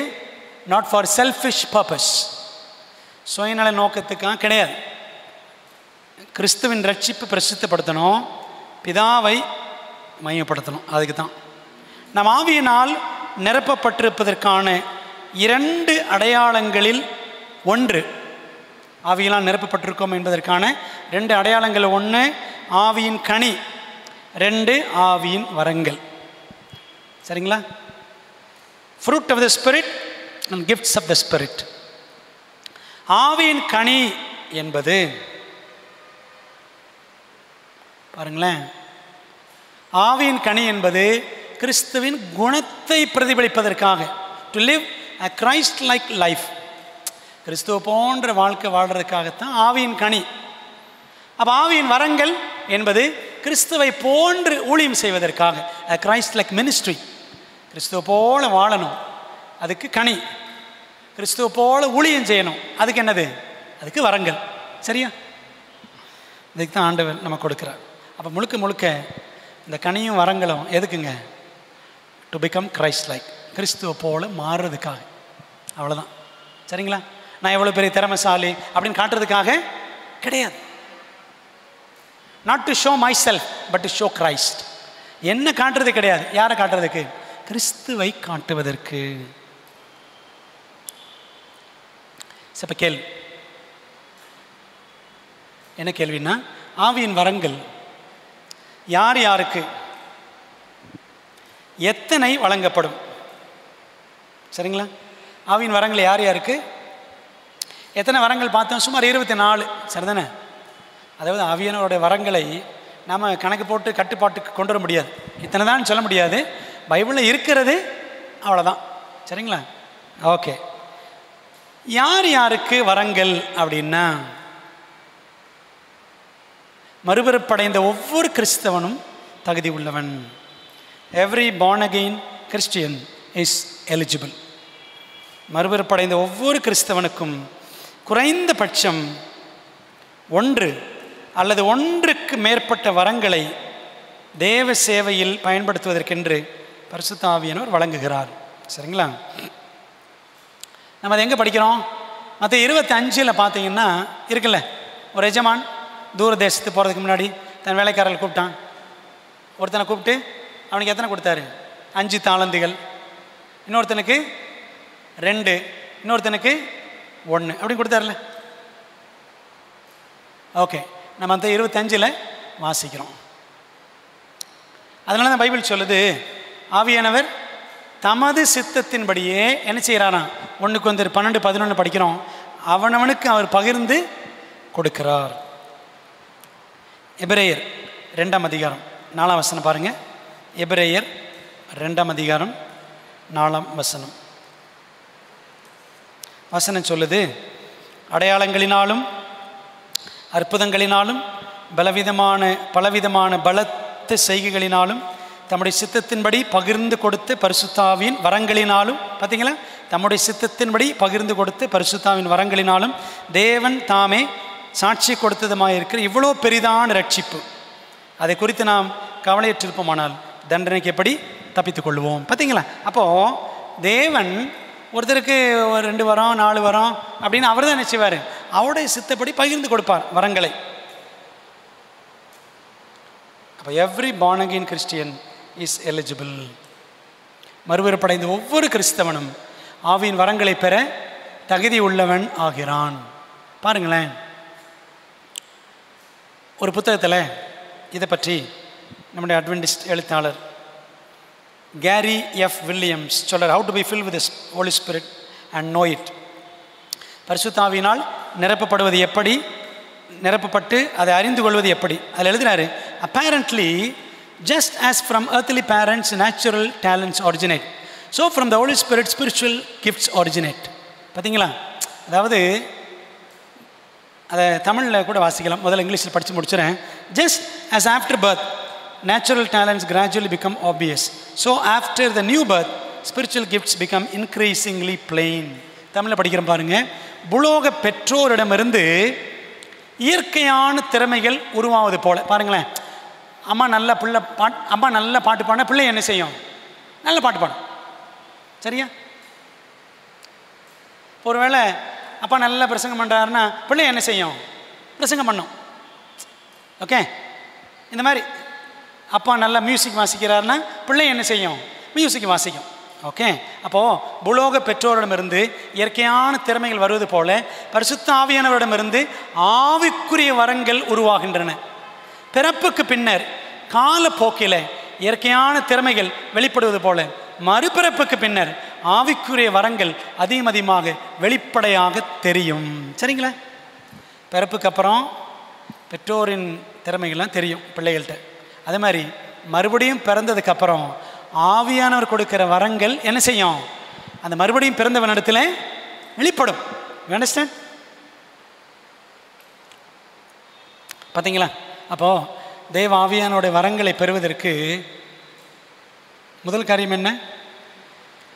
நாட் ஃபார் செல்ஃபிஷ் பர்பஸ், சுயநல நோக்கத்துக்காக கிடையாது. கிறிஸ்துவின் ரட்சிப்பு பிரசித்தப்படுத்தணும், பிதாவை மையப்படுத்தணும். அதுக்கு தான் நம் ஆவியினால் நிரப்பப்பட்டிருப்பதற்கான 2 அடையாளங்களில் 1, ஆவியினால் நிரப்பப்பட்டிருக்கோம் என்பதற்கான 2 அடையாளங்கள். 1 ஆவியின் கனி, 2 ஆவியின் வரங்கள். சரிங்களா? fruit of the spirit and gifts of the spirit. ஆவியின் கனி என்பது பாருங்களேன், ஆவியின் கனி என்பது கிறிஸ்துவின் குணத்தை பிரதிபலிப்பதற்காக, to live a Christ like life, கிறிஸ்துவ போன்ற வாழ்க்கை வாழ்றதுக்காகத்தான் ஆவியின் கனி. அப்போ ஆவியின் வரங்கள் என்பது கிறிஸ்துவை போன்று ஊழியம் செய்வதற்காக, a Christ like ministry, கிறிஸ்துவ போல வாழணும், அதுக்கு கனி. கிறிஸ்துவ போல ஊழியம் செய்யணும், அதுக்கு என்னது? அதுக்கு வரங்கள். சரியா? இதுக்கு தான் ஆண்டவர் நம்ம கொடுக்குறார். அப்போ முழுக்க இந்த கனியும் வரங்களும் எதுக்குங்க? டு பிகம் கிரைஸ்ட் லைக், கிறிஸ்துவ போல மாறுறதுக்காக. அவ்வளோதான். சரிங்களா? நான் எவ்வளோ பெரிய திறமைசாலி அப்படின்னு காட்டுறதுக்காக கிடையாது. Not to show my self but to show Christ. என்ன காட்டுறது கிடையாது. யாரை காட்டுறதுக்கு? கிறிஸ்துவை காட்டுவதற்கு. இப்போ கேள்வி என்ன கேள்வின்னா, ஆவியின் வரங்கள் யார் யாருக்கு எத்தனை வழங்கப்படும்? சரிங்களா? ஆவியின் வரங்கள் யார் யாருக்கு எத்தனை வரங்கள் பார்த்தோம்? சுமார் 24. சரிதானே? அதாவது ஆவியானவருடைய வரங்களை நாம் கணக்கு போட்டு கட்டுப்பாட்டுக்கு கொண்டு வர முடியாது. இத்தனை தான் சொல்ல முடியாது. பைபிளில் இருக்கிறது அவ்வளோதான். சரிங்களா? ஓகே. யார் யாருக்கு வரங்கள் அப்படின்னா, மறுபிறப்படைந்த ஒவ்வொரு கிறிஸ்தவனும் தகுதி உள்ளவன். Every born again Christian is eligible. மறுபிறப்படைந்த ஒவ்வொரு கிறிஸ்தவனுக்கும் குறைந்தபட்சம் 1 அல்லது 1க்கு மேற்பட்ட வரங்களை தேவ சேவையில் பயன்படுத்துவதற்கென்று பரிசுத்த ஆவியானவர் வழங்குகிறார். சரிங்களா? நம்ம அதை எங்கே படிக்கிறோம்? மற்ற 25 பார்த்தீங்கன்னா இருக்குல்ல, ஒரு எஜமான் தூர தேசத்துக்கு போகிறதுக்கு முன்னாடி தன் வேலைக்காரர்கள் கூப்பிட்டான். ஒருத்தனை கூப்பிட்டு அவனுக்கு எத்தனை கொடுத்தாரு? 5 தாலந்துகள், இன்னொருத்தனுக்கு 2, இன்னொருத்தனுக்கு 1 அப்படின்னு கொடுத்தாருல. ஓகே, நம்ம அந்த 25 வாசிக்கிறோம். அதனால தான் பைபிள் சொல்லுது, ஆவியானவர் தமது சித்தத்தின்படியே என்ன செய்கிறாராம்? 1 Corinthians 12-11 படிக்கிறோம். அவனவனுக்கு அவர் பகிர்ந்து கொடுக்கிறார். எபிரேயர் 2ஆம் அதிகாரம் 4ஆம் வசனம் பாருங்க. எபிரேயர் 2ஆம் அதிகாரம் 4ஆம் வசனம். வசனம் சொல்லுது, அடையாளங்களினாலும் அற்புதங்களினாலும் பலவிதமான பலத்த செய்கைகளினாலும் தம்முடைய சித்தத்தின்படி பகிர்ந்து கொடுத்து பரிசுத்தாவின் வரங்களினாலும், பார்த்தீங்களா, தம்முடைய சித்தத்தின்படி பகிர்ந்து கொடுத்து பரிசுத்தாவின் வரங்களினாலும் தேவன் தாமே சாட்சி கொடுத்ததுமாக இருக்கிற இவ்வளோ பெரிதான ரட்சிப்பு, அதை குறித்து நாம் கவலையற்றிருப்போமானால் தண்டனைக்கு எப்படி தப்பித்துக் கொள்வோம்? பார்த்தீங்களா? அப்போது தேவன் ஒருத்தருக்கு 2 வரம் 4 வரம் அப்படின்னு அவர் தான் நினைச்சுவார். அவருடைய சித்தப்படி பகிர்ந்து கொடுப்பார் வரங்களை. அப்போ every born again Christian is eligible. மறுபிறப்படைந்த ஒவ்வொரு கிறிஸ்தவனும் ஆவியின் வரங்களை பெற தகுதி உள்ளவன் ஆகிறான். பாருங்களேன், ஒரு புத்தகத்தில் இதை பற்றி நம்முடைய அட்வென்டிஸ்ட் எழுத்தாளர் கேரி எஃப் வில்லியம்ஸ் சொல்றார், how to be filled with the Holy Spirit and know it. பரிசுத்த ஆவியினால் நிரப்பப்படுவது எப்படி, நிரப்பப்பட்டு அதை அறிந்து கொள்வது எப்படி. அதில் எழுதினாரு, apparently just as from earthly parents natural talents originate, so from the Holy Spirit spiritual gifts originate. பார்த்தீங்களா? அதாவது அதை தமிழில் கூட வாசிக்கலாம், முதல்ல இங்கிலீஷில் படித்து முடிச்சுறேன். just as after birth natural talents gradually become obvious, so after the new birth spiritual gifts become increasingly plain. தமிழில் படிக்கிறோம் பாருங்க. புலோக பெற்றோரிடமிருந்து இயற்கையான திறமைகள் உருவாவது போல. பாருங்களேன், அம்மா நல்ல பாட்டு பாடினா பிள்ளை என்ன செய்யும்? நல்ல பாட்டு பாடும். சரியா? ஒருவேளை அப்பா நல்ல பிரசங்கம் பண்ணுறாருன்னா பிள்ளை என்ன செய்யும்? பிரசங்கம் பண்ணும். ஓகே, இந்த மாதிரி அப்பா நல்லா மியூசிக் வாசிக்கிறாருன்னா பிள்ளை என்ன செய்யும்? மியூசிக் வாசிக்கும். ஓகே, அப்போது புலோக பெற்றோரிடமிருந்து இயற்கையான திறமைகள் வருவது போல பரிசுத்த ஆவியானவரிடமிருந்து ஆவிக்குரிய வரங்கள் உருவாகின்றன. பிறப்புக்கு பின்னர் காலப்போக்கில் இயற்கையான திறமைகள் வெளிப்படுவது போல மறுபிறப்புக்கு பின்னர் ஆவிக்குரிய வரங்கள் அதிகமாக வெளிப்படையாக தெரியும். சரிங்களா? பிறப்புக்கு அப்புறம் பெற்றோரின் திறமைகள்லாம் தெரியும் பிள்ளைகள்கிட்ட. அதே மாதிரி மறுபடியும் பிறந்ததுக்கப்புறம் ஆவியானவர் கொடுக்கிற வரங்கள் என்ன செய்யும்? அந்த மறுபடியும் பிறந்தவனிடத்தில் வெளிப்படும். அண்டர்ஸ்டாண்ட்? பார்த்தீங்களா? அப்போது தேவ ஆவியானோட வரங்களை பெறுவதற்கு முதல் காரியம் என்ன?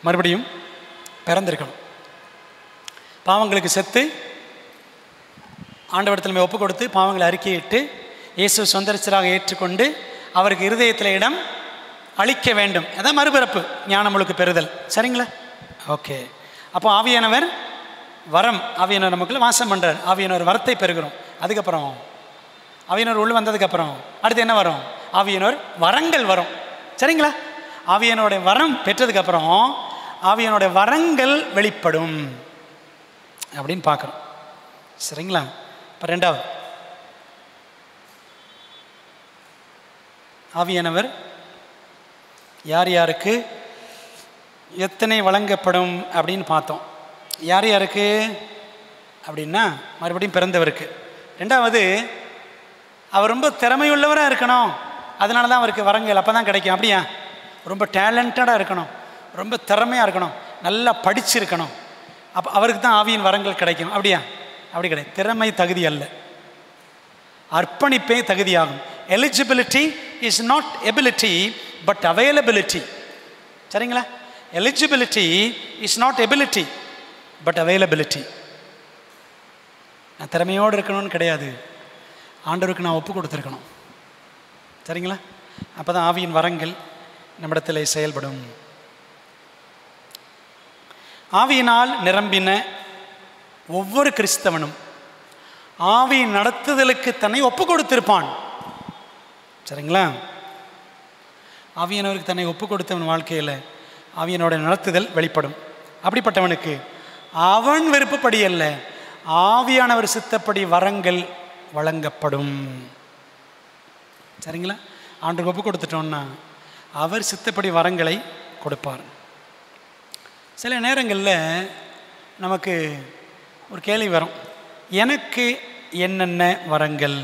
மறுபடியும் பிறந்திருக்கணும். பாவங்களுக்கு செத்து ஆண்டவரிடத்தில் ஒப்பு கொடுத்து பாவங்களை அறிக்கையிட்டு இயேசு சொந்த ரட்சகராக ஏற்றுக்கொண்டு அவருக்கு இருதயத்தில் இடம் அளிக்க வேண்டும். அதான் மறுபிறப்பு, ஞானமுழுக்கு பெறுதல். சரிங்களா? ஓகே, அப்போ ஆவியானவர் வரம், ஆவியானவர் நமக்குள்ள வாசம் பண்ணுறார். ஆவியானவர் வரத்தை பெறுகிறோம். அதுக்கப்புறம் ஆவியானவர் உள்ள வந்ததுக்கப்புறம் அடுத்து என்ன வரும்? ஆவியானவர் வரங்கள் வரும். சரிங்களா? ஆவியானோடைய வரம் பெற்றதுக்கப்புறம் ஆவியானோடைய வரங்கள் வெளிப்படும். அப்படின்னு பார்க்குறோம். சரிங்களா? இப்போ ரெண்டாவது, ஆவியானவர் யார் யாருக்கு எத்தனை வழங்கப்படும் அப்படின்னு பார்த்தோம். யார் யாருக்கு அப்படின்னா மறுபடியும் பிறந்தவருக்கு. ரெண்டாவது, அவர் ரொம்ப திறமையுள்ளவராக இருக்கணும், அதனால தான் அவருக்கு வரங்கள் அப்போ தான் கிடைக்கும். அப்படியா? ரொம்ப டேலண்டடாக இருக்கணும், ரொம்ப திறமையாக இருக்கணும், நல்லா படிச்சிருக்கணும், அப்போ அவருக்கு தான் ஆவியின் வரங்கள் கிடைக்கும். அப்படியா? அப்படி கிடையாது. திறமை தகுதி அல்ல, அர்ப்பணிப்பே தகுதியாகும். Eligibility is not ability but availability. சரிங்களா? Eligibility is not ability but availability. நான் திறமையோடு இருக்கணும்னு கிடையாது, ஆண்டவருக்கு நான் ஒப்பு கொடுத்துருக்கணும். சரிங்களா? அப்போ தான் ஆவியின் வரங்கள் நம்மிடத்தில் செயல்படும். ஆவியினால் நிரம்பின ஒவ்வொரு கிறிஸ்தவனும் ஆவியின் நடத்துதலுக்கு தன்னை ஒப்பு கொடுத்திருப்பான். சரிங்களா? ஆவியானவருக்கு தன்னை ஒப்பு கொடுத்தவன் வாழ்க்கையில் ஆவியனோட நடத்துதல் வெளிப்படும். அப்படிப்பட்டவனுக்கு அவன் விருப்பப்படி அல்ல, ஆவியானவர் சித்தப்படி வரங்கள் வழங்கப்படும். சரிங்களா? ஆண்டவருக்கு ஒப்பு கொடுத்துட்டோம்னா அவர் சித்தப்படி வரங்களை கொடுப்பார். சில நேரங்களில் நமக்கு ஒரு கேள்வி வரும், எனக்கு என்னென்ன வரங்கள்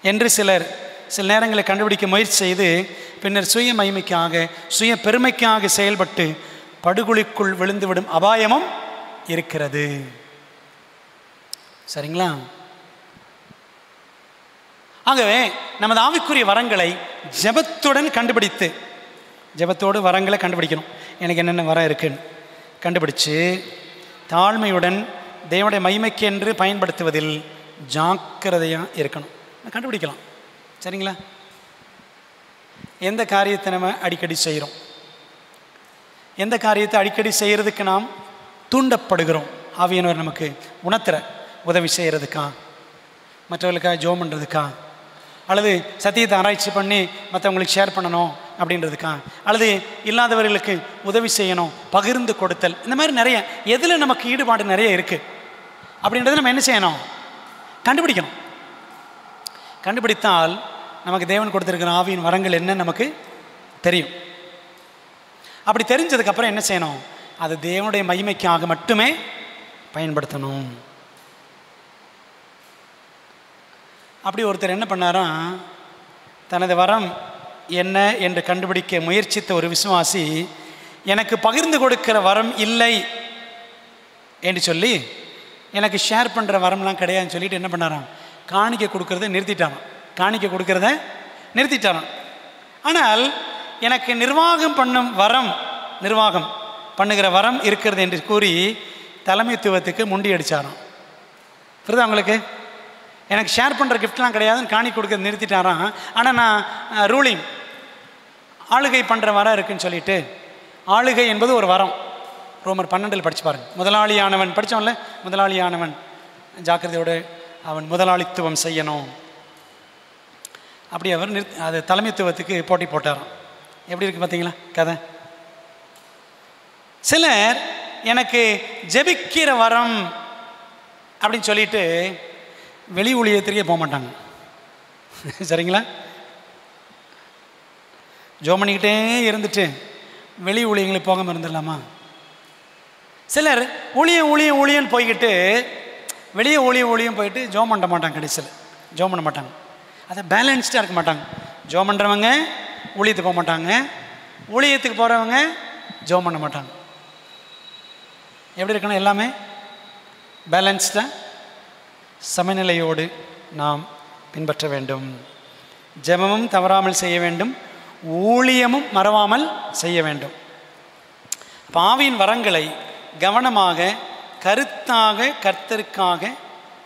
என்று சில நேரங்களை கண்டுபிடிக்க முயற்சி செய்து பின்னர் சுய மகிமைக்காக சுய பெருமைக்காக செயல்பட்டு படுகொலிக்குள் விழுந்துவிடும் அபாயமும் இருக்கிறது. சரிங்களா? ஆகவே நமது ஆவிக்குரிய வரங்களை ஜெபத்துடன் கண்டுபிடித்து, ஜெபத்தோடு வரங்களை கண்டுபிடிக்கணும். எனக்கு என்னென்ன வரம் இருக்குன்னு கண்டுபிடிச்சு தாழ்மையுடன் தேவனுடைய மகிமைக்கு என்று பயன்படுத்துவதில் ஜாக்கிரதையாக இருக்கணும். கண்டுபிடிக்கலாம். சரிங்களா? எந்த காரியத்தை நம்ம அடிக்கடி செய்கிறோம், எந்த காரியத்தை அடிக்கடி செய்கிறதுக்கு நாம் தூண்டப்படுகிறோம், ஆவியானவர் நமக்கு உணர்த்துற உதவி செய்கிறதுக்கா, மற்றவர்களுக்காக ஜெபம் பண்ணுறதுக்கா, அல்லது சத்தியத்தை ஆராய்ச்சி பண்ணி மற்றவங்களுக்கு ஷேர் பண்ணணும் அப்படின்றதுக்கா, அல்லது இல்லாதவர்களுக்கு உதவி செய்யணும், பகிர்ந்து கொடுத்தல், இந்த மாதிரி நிறைய எதில் நமக்கு ஈடுபாடு நிறைய இருக்குது அப்படின்றத நம்ம என்ன செய்யணும்? கண்டுபிடிக்கணும். கண்டுபிடித்தால் நமக்கு தேவன் கொடுத்துருக்கிற ஆவியின் வரங்கள் என்ன நமக்கு தெரியும். அப்படி தெரிஞ்சதுக்கப்புறம் என்ன செய்யணும்? அது தேவனுடைய மகிமைக்காக மட்டுமே பயன்படுத்தணும். அப்படி ஒருத்தர் என்ன பண்ணாராம், தனது வரம் என்ன என்று கண்டுபிடிக்க முயற்சித்த ஒரு விசுவாசி எனக்கு பகிர்ந்து கொடுக்கிற வரம் இல்லை என்று சொல்லி, எனக்கு ஷேர் பண்ணுற வரம்லாம் கிடையாதுன்னு சொல்லிட்டு என்ன பண்ணாராம், காணிக்கை கொடுக்கறத நிறுத்திட்டாராம். காணிக்கை கொடுக்கறத நிறுத்திட்டாராம். ஆனால் எனக்கு நிர்வாகம் பண்ணுகிற வரம் இருக்கிறது என்று கூறி தலைமைத்துவத்துக்கு முண்டி அடித்தாராம். புரியுதா உங்களுக்கு? எனக்கு ஷேர் பண்ணுற கிஃப்ட்லாம் கிடையாதுன்னு காணிக்கை கொடுக்கறத நிறுத்திட்டாராம். ஆனால் நான் ரூலிங் ஆளுகை பண்ணுற வரம் இருக்குன்னு சொல்லிட்டு, ஆளுகை என்பது ஒரு வரம். ரோமர் 12 படிச்சு பாருங்க. முதலாளியானவன் படித்தோம்ல, முதலாளியானவன் ஜாக்கிரதையோடு அவன் முதலாளித்துவம் செய்யணும். அப்படி அவர் அது தலைமைத்துவத்துக்கு போட்டி போட்டாராம். எப்படி இருக்குது பார்த்தீங்களா கதை? சிலர் எனக்கு ஜெபிக்கிற வரம் அப்படின்னு சொல்லிட்டு வெளி ஊழியத்திற்கே போக மாட்டாங்க. சரிங்களா? ஜெபம் பண்ணிக்கிட்டே இருந்துட்டு வெளி ஊழியங்களுக்கு போகாமல் இருந்துடலாமா? சிலர் ஊழியம் போய்கிட்டு வெளியே ஊழியம் போயிட்டு ஜெபம் பண்ண மாட்டாங்க. கடைசியில் ஜெபம் பண்ண மாட்டாங்க. அதை பேலன்ஸ்டாக இருக்க மாட்டாங்க. ஜெபம் பண்ணுறவங்க ஊழியத்துக்கு போக மாட்டாங்க, ஊழியத்துக்கு போகிறவங்க ஜெபம் பண்ண மாட்டாங்க. எப்படி இருக்கணும்? எல்லாமே பேலன்ஸ்டாக சமநிலையோடு நாம் பின்பற்ற வேண்டும். ஜெபமும் தவறாமல் செய்ய வேண்டும், ஊழியமும் மறவாமல் செய்ய வேண்டும். அப்போ ஆவியின் வரங்களை கவனமாக கருத்தாக கர்த்தருக்காக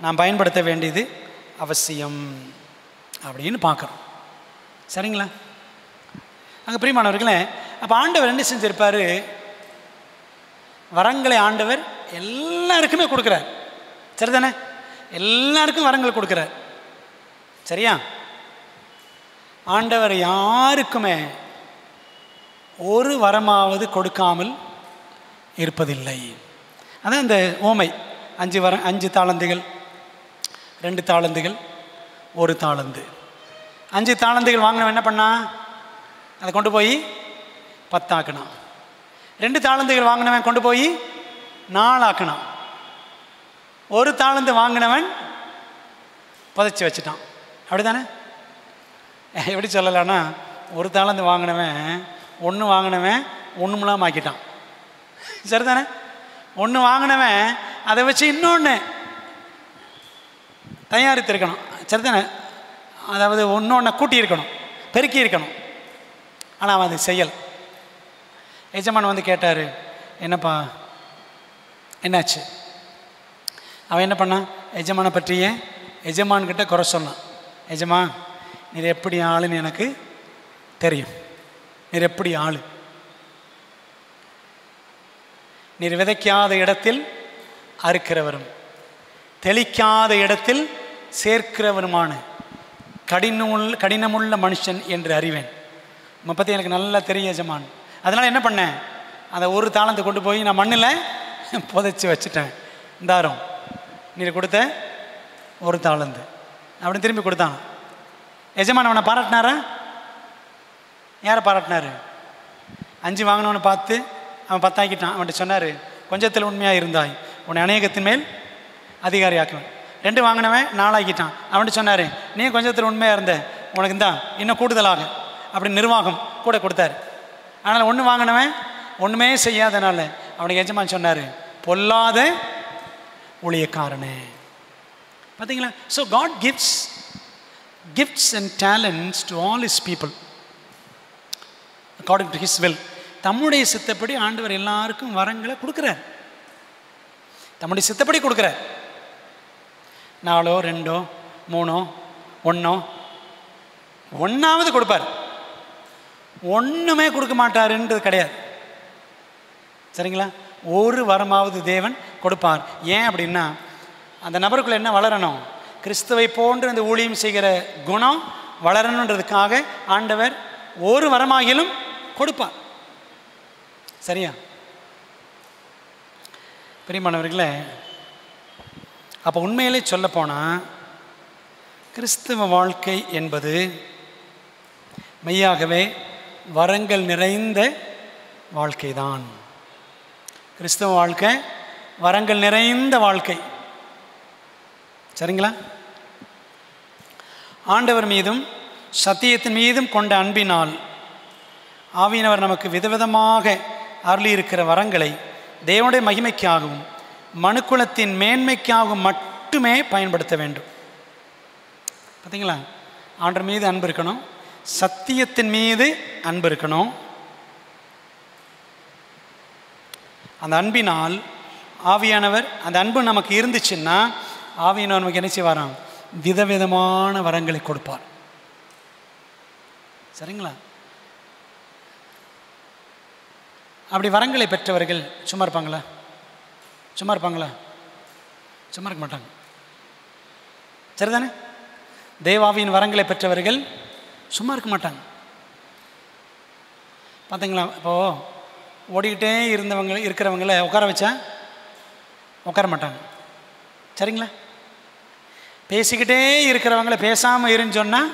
நாம் பயன்படுத்த வேண்டியது அவசியம் அப்படின்னு பார்க்குறோம். சரிங்களா? அங்கே பிரியமானவர்களே, அப்போ ஆண்டவர் என்ன செஞ்சிருப்பார்? வரங்களை ஆண்டவர் எல்லாருக்குமே கொடுக்குறார். சரிதானே? எல்லாருக்கும் வரங்கள் கொடுக்குறார். சரியா? ஆண்டவர் யாருக்குமே ஒரு வரமாவது கொடுக்காமல் இருப்பதில்லை. அதான் இந்த ஓமை. 5 தாளந்துகள், 2 தாளந்துகள், 1 தாளந்து. 5 தாளந்துகள் வாங்கினவன் என்ன பண்ணா? அதை கொண்டு போய் 10 ஆக்கினான். 2 தாளந்துகள் வாங்கினவன் கொண்டு போய் 4 ஆக்கினான். 1 தாளந்து வாங்கினவன் புதைச்சி வச்சுட்டான். அப்படி தானே? எப்படி சொல்லலான்னா, 1 தாளந்து வாங்கினவன் 1 வாங்கினவன் ஒன்றுமெல்லாம் ஆக்கிட்டான். சரிதானே? 1 வாங்கினவன் அதை வச்சு இன்னொன்று தயாரித்திருக்கணும். சரிதானே? அதாவது ஒன்று கூட்டியிருக்கணும், பெருக்கி இருக்கணும். ஆனால் அவன் அது செய்யலை. எஜமான் வந்து கேட்டார், என்னப்பா என்னாச்சு? அவன் என்ன பண்ணான்? எஜமானை பற்றியே எஜமான்கிட்ட குறை சொன்னான். எஜமான், நீர் எப்படி ஆளுன்னு எனக்கு தெரியும். நீர் எப்படி ஆளு? நீர் விதைக்காத இடத்தில் அறுக்கிறவரும் தெளிக்காத இடத்தில் சேர்க்கிறவருமான கடினமுள்ள மனுஷன் என்று அறிவேன். உங்களை பற்றி எனக்கு நல்லா தெரியும் எஜமான். அதனால் என்ன பண்ணேன்? அந்த 1 தாளந்தை கொண்டு போய் நான் மண்ணில் புதைச்சி வச்சுட்டேன். இந்தாரும் நீர் கொடுத்த 1 தாளந்து அப்படின்னு திரும்பி கொடுத்தான். எஜமான் அவனை பாராட்டினாரா? யாரை பாராட்டினாரு? 5 வாங்கினவனை பார்த்து அவன் 10 ஆக்கிட்டான். அவன்கிட்ட சொன்னார், கொஞ்சத்தில் உண்மையாக இருந்தாய், உன்னை அநேகத்தின் மேல் அதிகாரி ஆக்குவேன். 2 வாங்கினவன் 4 ஆக்கிட்டான். அவன்கிட்ட சொன்னார், நீ கொஞ்சத்தில் உண்மையாக இருந்த, உனக்கு தான் இன்னும் கூடுதலாக அப்படி நிர்வாகம் கூட கொடுத்தாரு. ஆனால் 1 வாங்கினவன் ஒன்றுமே செய்யாதனால அவனுக்கு எஜமான் சொன்னார், பொல்லாத ஊழியக்காரனே. பார்த்தீங்களா? So God gifts and talents to all his people according to his will. தம்முடைய சித்தப்படி ஆண்டவர் எல்லாருக்கும் வரங்களை கொடுக்குறார். தம்முடைய சித்தப்படி கொடுக்குறார். 4, 2, 3, 1, 1ஆவது கொடுப்பார். ஒன்றுமே கொடுக்க மாட்டாருன்றது கிடையாது. சரிங்களா? 1 வரமாவது தேவன் கொடுப்பார். ஏன் அப்படின்னா, அந்த நபருக்குள்ள என்ன வளரணும்? கிறிஸ்துவை போன்று அந்த ஊழியம் செய்கிற குணம் வளரணுன்றதுக்காக ஆண்டவர் 1 வரமாகிலும் கொடுப்பார். சரியா? பிரியமானவர்களே, அப்போ உண்மையிலே சொல்ல போனால் கிறிஸ்தவ வாழ்க்கை என்பது மெய்யாகவே வரங்கள் நிறைந்த வாழ்க்கை தான். கிறிஸ்தவ வாழ்க்கை வரங்கள் நிறைந்த வாழ்க்கை. சரிங்களா? ஆண்டவர் மீதும் சத்தியத்தின் மீதும் கொண்ட அன்பினால் ஆவியானவர் நமக்கு விதவிதமாக அருளியிருக்கிற வரங்களை தேவனுடைய மகிமைக்காகவும் மனுக்குலத்தின் மேன்மைக்காகவும் மட்டுமே பயன்படுத்த வேண்டும். பார்த்தீங்களா? ஆண்டவர் மீது அன்பு இருக்கணும், சத்தியத்தின் மீது அன்பு இருக்கணும். அந்த அன்பினால் ஆவியானவர், அந்த அன்பு நமக்கு இருந்துச்சுன்னா ஆவியானவர் நமக்கு என்ன செய்வாராம்? விதவிதமான வரங்களை கொடுப்பார். சரிங்களா? அப்படி வரங்களை பெற்றவர்கள் சும்மா இருப்பாங்களா? சும்மா இருப்பாங்களா? சும்மா இருக்க மாட்டாங்க. சரிதானே? தேவாவியின் வரங்களை பெற்றவர்கள் சும்மா இருக்க மாட்டாங்க. பார்த்தீங்களா? இப்போது ஓடிக்கிட்டே இருக்கிறவங்கள உட்கார வச்சா உட்கார மாட்டாங்க. சரிங்களா? பேசிக்கிட்டே இருக்கிறவங்கள பேசாமல் இருன்னு சொன்னால்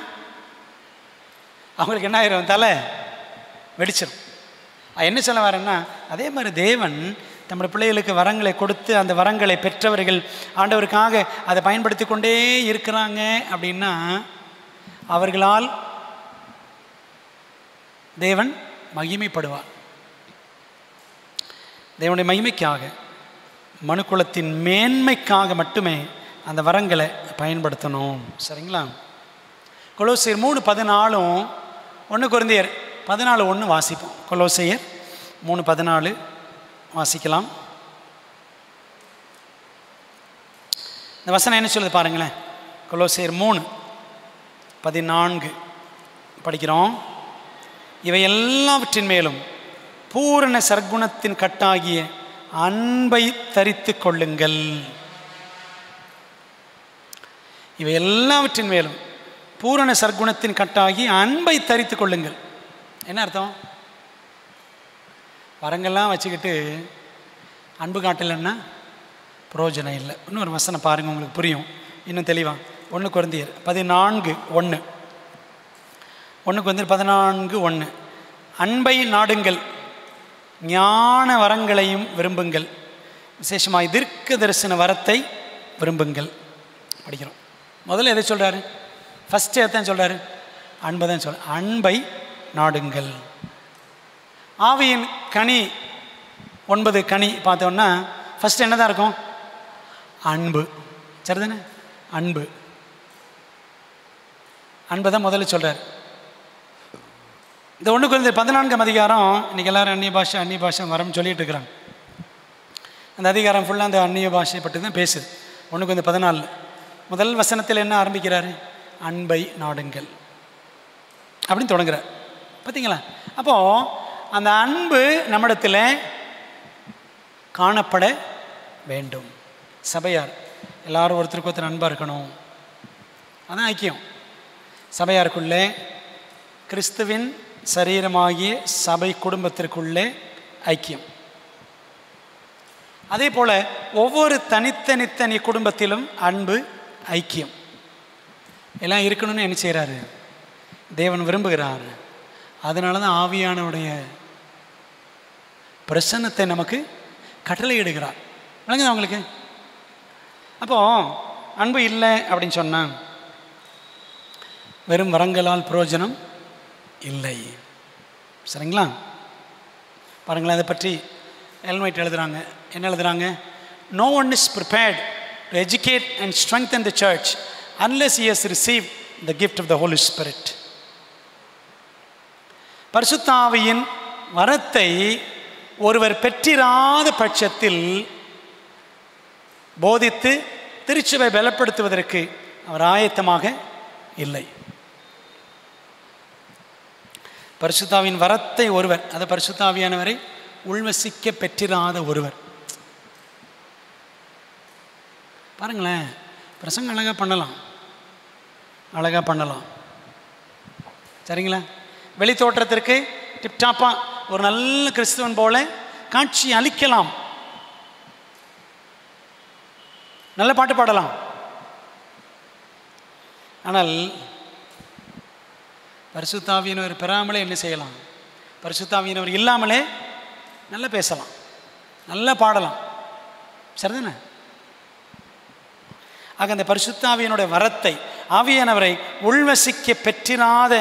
அவங்களுக்கு என்ன ஆயிரும்? தலை வெடிச்சிடும். என்ன சொல்ல வரேன்னா, அதே மாதிரி தேவன் நம்முடைய பிள்ளைகளுக்கு வரங்களை கொடுத்து அந்த வரங்களை பெற்றவர்கள் ஆண்டவருக்காக அதை பயன்படுத்தி கொண்டே இருக்கிறாங்க அப்படின்னா அவர்களால் தேவன் மகிமைப்படுவார். தேவனுடைய மகிமைக்காக, மனுக்குலத்தின் மேன்மைக்காக மட்டுமே அந்த வரங்களை பயன்படுத்தணும். சரிங்களா? கொலோசியர் 3:14, 1 கொரிந்தியர் 14:1 வாசிப்போம். கொலோசியர் 3:14 வாசிக்கலாம். இந்த வசனம் என்ன சொல்லுது பாருங்களேன். கொலோசியர் 3:14 படிக்கிறோம். இவை எல்லாவற்றின் மேலும் பூரண சர்க்குணத்தின் கட்டாகிய அன்பை தரித்து கொள்ளுங்கள். இவை எல்லாவற்றின் மேலும் பூரண சர்க்குணத்தின் கட்டாகி அன்பை தரித்து கொள்ளுங்கள். என்ன அர்த்தம்? வரங்கள்லாம் வச்சுக்கிட்டு அன்பு காட்டலைன்னா பிரயோஜனம் இல்லை. இன்னொரு வசனம் பாருங்கள், உங்களுக்கு புரியும் இன்னும் தெளிவாக. 1 கொரிந்தியர் 14:1. 1 கொரிந்தியர் 14:1. அன்பை நாடுங்கள், ஞான வரங்களையும் விரும்புங்கள், விசேஷமாக தீர்க்க தரிசன வரத்தை விரும்புங்கள். படிக்கிறோம். முதல்ல எதை சொல்கிறாரு? ஃபஸ்ட்டு எதான் சொல்கிறாரு? அன்பை தான் சொல்கிறார். அன்பை நாடுங்கள். ஆவியின் கனி 9 கனி பார்த்தோன்னா ஃபஸ்ட்டு என்ன தான் இருக்கும்? அன்பு. சரிதானே? அன்பு. அன்பை தான் முதல்ல சொல்கிறார். இந்த 1 கொரிந்தியர் 14ஆம் அதிகாரம், இன்றைக்கி எல்லோரும் அந்நிய பாஷை வரம்னு சொல்லிகிட்டு இருக்கிறாங்க. அந்த அதிகாரம் ஃபுல்லாக அந்த அந்நிய பாஷையை பற்றி தான் பேசுது. 1 கொரிந்தியர் 14 முதல் வசனத்தில் என்ன ஆரம்பிக்கிறாரு? அன்பை நாடுங்கள் அப்படின்னு தொடங்குறார். பார்த்தீங்களா? அப்போது அந்த அன்பு நம்மிடத்தில் காணப்பட வேண்டும். சபையார் எல்லாரும் ஒருத்தருக்கு ஒருத்தர் அன்பாக இருக்கணும். அதான் ஐக்கியம். சபையாருக்குள்ளே, கிறிஸ்துவின் சரீரமாகிய சபை குடும்பத்திற்குள்ளே ஐக்கியம். அதே போல் ஒவ்வொரு தனித்தனி குடும்பத்திலும் அன்பு, ஐக்கியம் எல்லாம் இருக்கணும்னு என்ன செய்கிறாரு? தேவன் விரும்புகிறார். அதனால தான் ஆவியானவருடைய பிரசன்னத்தை நமக்கு கட்டளையிடுகிறார். விளங்குதா உங்களுக்கு? அப்போது அன்பு இல்லை அப்படின்னு சொன்னால் வெறும் வரங்களால் பிரயோஜனம் இல்லை. சரிங்களா? பாருங்களேன், அதை பற்றி எல்ன் ஒயிட் எழுதுகிறாங்க. என்ன எழுதுகிறாங்க? No one is prepared to educate and strengthen the church unless he has received the gift of the Holy Spirit. பரிசுத்த ஆவியின் வரத்தை ஒருவர் பெற்றிராத பட்சத்தில் போதித்து திருச்சபை பலப்படுத்துவதற்கு அவர் ஆயத்தமாக இல்லை. பரிசுத்த ஆவியின் வரத்தை ஒருவர், அதை பரிசுத்த ஆவியானவரை உள்வசிக்க பெற்றிராத ஒருவர். பாருங்களேன், பிரசங்கம் அழகாக பண்ணலாம். சரிங்களா? வெளி தோற்றத்திற்கு டிப்டாப்பாக ஒரு நல்ல கிறிஸ்துவன் போல காட்சி அளிக்கலாம். நல்ல பாட்டு பாடலாம். ஆனால் பரிசுத்த ஆவியானவர் பெறாமலே என்ன செய்யலாம்? பரிசுத்த ஆவியானவர் இல்லாமலே நல்லா பேசலாம், நல்லா பாடலாம். சரிதானே? ஆக அந்த பரிசுத்த ஆவியினுடைய வரத்தை, ஆவியானவரை உள்வசிக்க பெற்றிராத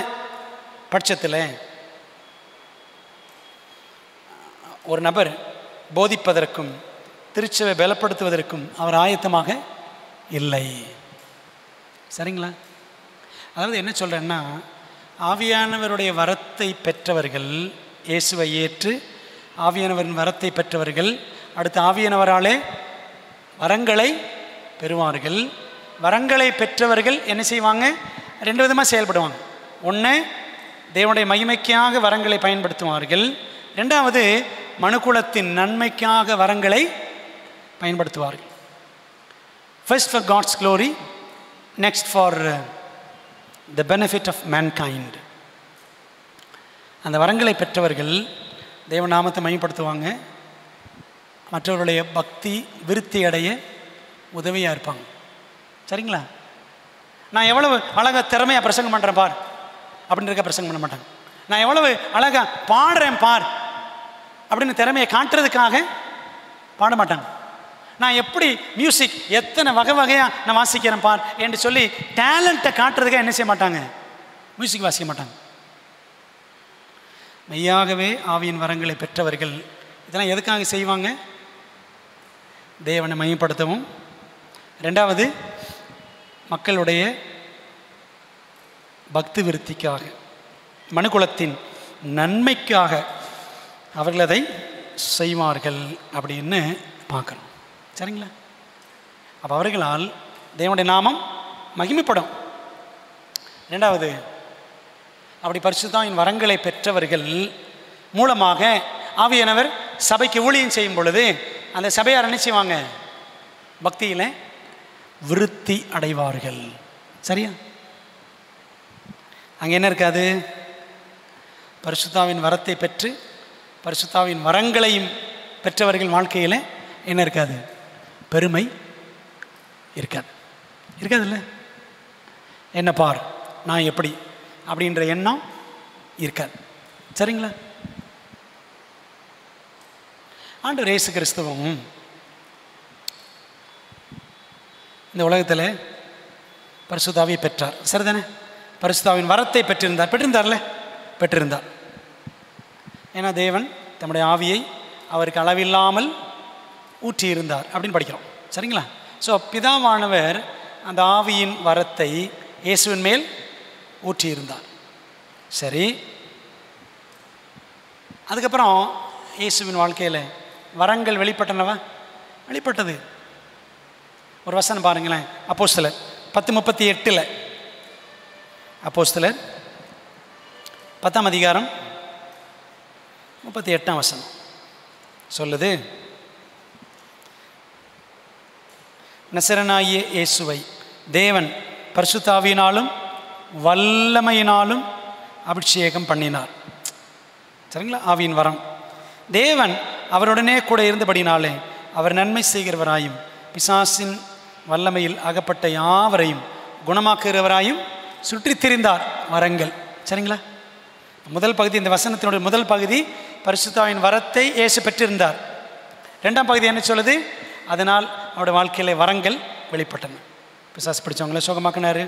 பட்சத்தில் ஒரு நபர் போதிப்பதற்கும் திருச்சபை பலப்படுத்துவதற்கும் அவர் ஆயத்தமாக இல்லை. சரிங்களா? அதாவது என்ன சொல்கிறேன்னா, ஆவியானவருடைய வரத்தை பெற்றவர்கள், இயேசுவை ஏற்று ஆவியானவரின் வரத்தை பெற்றவர்கள் அடுத்து ஆவியானவராலே வரங்களை பெறுவார்கள். வரங்களை பெற்றவர்கள் என்ன செய்வாங்க? 2 விதமாக செயல்படுவாங்க. ஒன்று, தேவனுடைய மகிமைக்காக வரங்களை பயன்படுத்துவார்கள். 2வது, மனுக்குலத்தின் நன்மைக்காக வரங்களை பயன்படுத்துவார்கள். First for God's glory, next for the benefit of mankind. அந்த வரங்களை பெற்றவர்கள் தேவ நாமத்தை மையப்படுத்துவாங்க, மற்றவர்களுடைய பக்தி விருத்தி அடைய உதவியாக இருப்பாங்க. சரிங்களா? நான் எவ்வளவு அழகாக திறமையாக பிரசங்கம் பண்ணுறேன் பார் அப்படின்னு இருக்க பிரசங்கம் பண்ண மாட்டாங்க. நான் எவ்வளவு அழகாக பாடுறேன் பார் அப்படின்னு திறமையை காட்டுறதுக்காக பாட மாட்டாங்க. நான் எப்படி மியூசிக் எத்தனை வகையாக நான் வாசிக்கிறேன் பார் என்று சொல்லி டேலண்ட்டை காட்டுறதுக்காக என்ன செய்ய மாட்டாங்க? மியூசிக் வாசிக்க மாட்டாங்க. மெய்யாகவே ஆவியின் வரங்களை பெற்றவர்கள் இதெல்லாம் எதுக்காக செய்வாங்க? தேவனை மையப்படுத்தவும், 2வது மக்களுடைய பக்தி விருத்திக்காக, மனுக்குலத்தின் நன்மைக்காக அவர்கள் அதை செய்வார்கள் அப்படின்னு பார்க்கணும். சரிங்களா? அப்போ அவர்களால் தேவனுடைய நாமம் மகிமைப்படும். 2வது, அப்படி பரிசுத்தாவின் வரங்களை பெற்றவர்கள் மூலமாக ஆவியானவர் சபைக்கு ஊழியம் செய்யும் பொழுது அந்த சபையார் என்ன செய்வாங்க? பக்தியில் விருத்தி அடைவார்கள். சரியா? அங்கே என்ன இருக்காது? பரிசுத்தாவின் வரத்தை பெற்று பரிசுத்தாவின் வரங்களையும் பெற்றவர்கள் வாழ்க்கையில் என்ன இருக்காது? பெருமை இருக்காது. இருக்காதுல்ல? என்ன பார், நான் எப்படி அப்படின்ற எண்ணம் இருக்காது. சரிங்களா? ஆண்டவர் இயேசு கிறிஸ்துவும் இந்த உலகத்தில் பரிசுத்த ஆவியை பெற்றார். சரிதானே? பரிசுத்த ஆவியின் வரத்தை பெற்றிருந்தார்ல? பெற்றிருந்தார். ஏன்னா தேவன் தம்முடைய ஆவியை அவருக்கு அளவில்லாமல் ஊற்றியிருந்தார் அப்படின்னு படிக்கிறோம். சரிங்களா? ஸோ பிதாவானவர் அந்த ஆவியின் வரத்தை இயேசுவின் மேல் ஊற்றியிருந்தார். சரி, அதுக்கப்புறம் இயேசுவின் வாழ்க்கையில் வரங்கள் வெளிப்பட்டனவா? வெளிப்பட்டது. ஒரு வசனம் பாருங்களேன், அப்போஸ்தலர் 10:38. அப்போஸ்தலர் 10ஆம் அதிகாரம் 38ஆம் வசனம் சொல்லுது, நசரேயனாகிய இயேசுவை தேவன் பரிசுத்த ஆவியினாலும் வல்லமையினாலும் அபிஷேகம் பண்ணினார். சரிங்களா? ஆவியின் வரம். தேவன் அவருடனே கூட இருந்தபடினாலே அவர் நன்மை செய்கிறவராயும் பிசாசின் வல்லமையில் அகப்பட்ட யாவரையும் குணமாக்குகிறவராயும் சுற்றித் திரிந்தார். வரங்கள். சரிங்களா? முதல் பகுதி, இந்த வசனத்தினுடைய முதல் பகுதி பரிசுத்த ஆவியின் வரத்தை இயேசு பெற்றிருந்தார். ரெண்டாம் பகுதி என்ன சொல்லுது? அதனால் அவருடைய வாழ்க்கையில வரங்கள் வெளிப்பட்டன. பிசாசு பிடிச்சவங்களை சுகமாக்கினார்.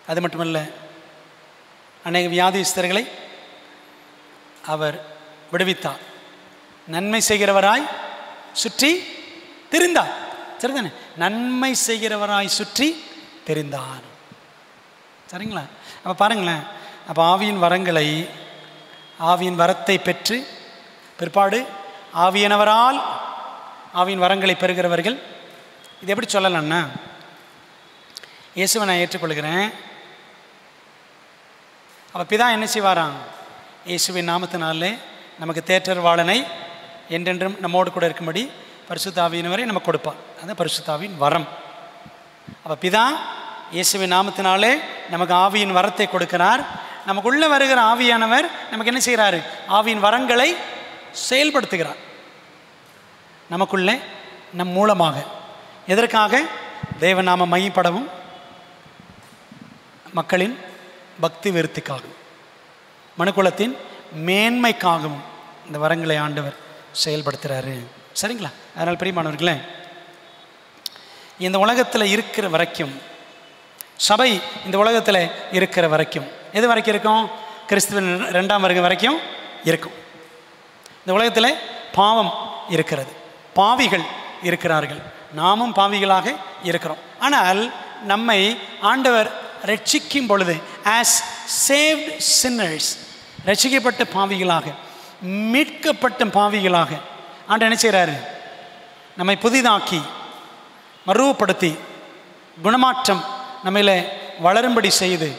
அது மட்டுமல்ல, அநேக வியாதிஸ்தர்களை அவர் விடுவித்தார். நன்மை செய்கிறவராய் சுற்றி திரிந்தார். சரிதானே? நன்மை செய்கிறவராய் சுற்றி தெரிந்தார். சரிங்களா? அப்போ பாருங்களேன், அப்போ ஆவியின் வரங்களை, ஆவியின் வரத்தை பெற்று பிற்பாடு ஆவியானவரால் ஆவியின் வரங்களை பெறுகிறவர்கள், இது எப்படி சொல்லலாம்னா, இயேசுவை நான் ஏற்றுக்கொள்கிறேன், அப்போ பிதா என்ன செய்வாராம்? இயேசுவின் நாமத்தினாலே நமக்கு தேற்றர்வாளனை என்றென்றும் நம்மோடு கூட இருக்கும்படி பரிசுத்த ஆவியினவரை நமக்கு கொடுப்பார். அது பரிசுத்த ஆவியின் வரம். அப்போ பிதா இயேசுவின் நாமத்தினாலே நமக்கு ஆவியின் வரத்தை கொடுக்கிறார். நமக்குள்ளே வருகிற ஆவியானவர் நமக்கு என்ன செய்கிறாரு? ஆவியின் வரங்களை செயல்படுத்துகிறார் நமக்குள்ளே, நம் மூலமாக. எதற்காக? தேவநாம மையப்படவும் மக்களின் பக்தி விருத்திக்காகவும் மனுக்குலத்தின் மேன்மைக்காகவும் இந்த வரங்களை ஆண்டவர் செயல்படுத்துகிறாரு. சரிங்களா? அதனால் பிரியமானவர்களே, இந்த உலகத்தில் இருக்கிற வரைக்கும், சபை இந்த உலகத்தில் இருக்கிற வரைக்கும், எது வரைக்கும் இருக்கும்? கிறிஸ்துவின் 2ஆம் வருகை வரைக்கும் இருக்கும். இந்த உலகத்தில் பாவம் இருக்கிறது, பாவிகள் இருக்கிறார்கள், நாமும் பாவிகளாக இருக்கிறோம். ஆனால் நம்மை ஆண்டவர் ரட்சிக்கும் பொழுது, ஆஸ் சேவ்ட் சின்னர்ஸ், ரட்சிக்கப்பட்ட பாவிகளாக, மீட்கப்பட்ட பாவிகளாக ஆண்டவர் என்ன செய்கிறாரு? நம்மை புதிதாக்கி மறுவப்படுத்தி குணமாற்றம் நம்மள வளரும்படி செய்து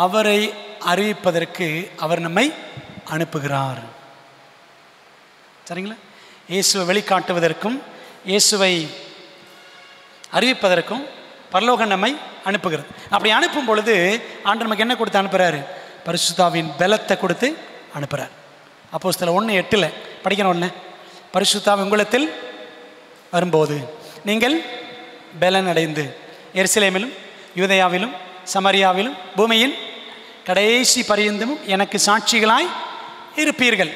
அவரை அறிவிப்பதற்கு அவர் நம்மை அனுப்புகிறார். சரிங்களா? இயேசுவை வெளிக்காட்டுவதற்கும் இயேசுவை அறிவிப்பதற்கும் பரலோகம் நம்மை அனுப்புகிறது. அப்படி அனுப்பும் பொழுது ஆண்டவர் நமக்கு என்ன கொடுத்து அனுப்புகிறாரு? பரிசுத்த ஆவியின் பலத்தை கொடுத்து அனுப்புகிறார். அப்போஸ்தலர் 1:8 படிக்கணும்ல, பரிசுத்த ஆவி உங்களிடத்தில் வரும்போது நீங்கள் பலன் அடைந்து எருசலேமிலும் யூதேயாவிலும் சமரியாவிலும் பூமியின் கடைசி பரியந்தமும் எனக்கு சாட்சிகளாய் இருப்பீர்கள்.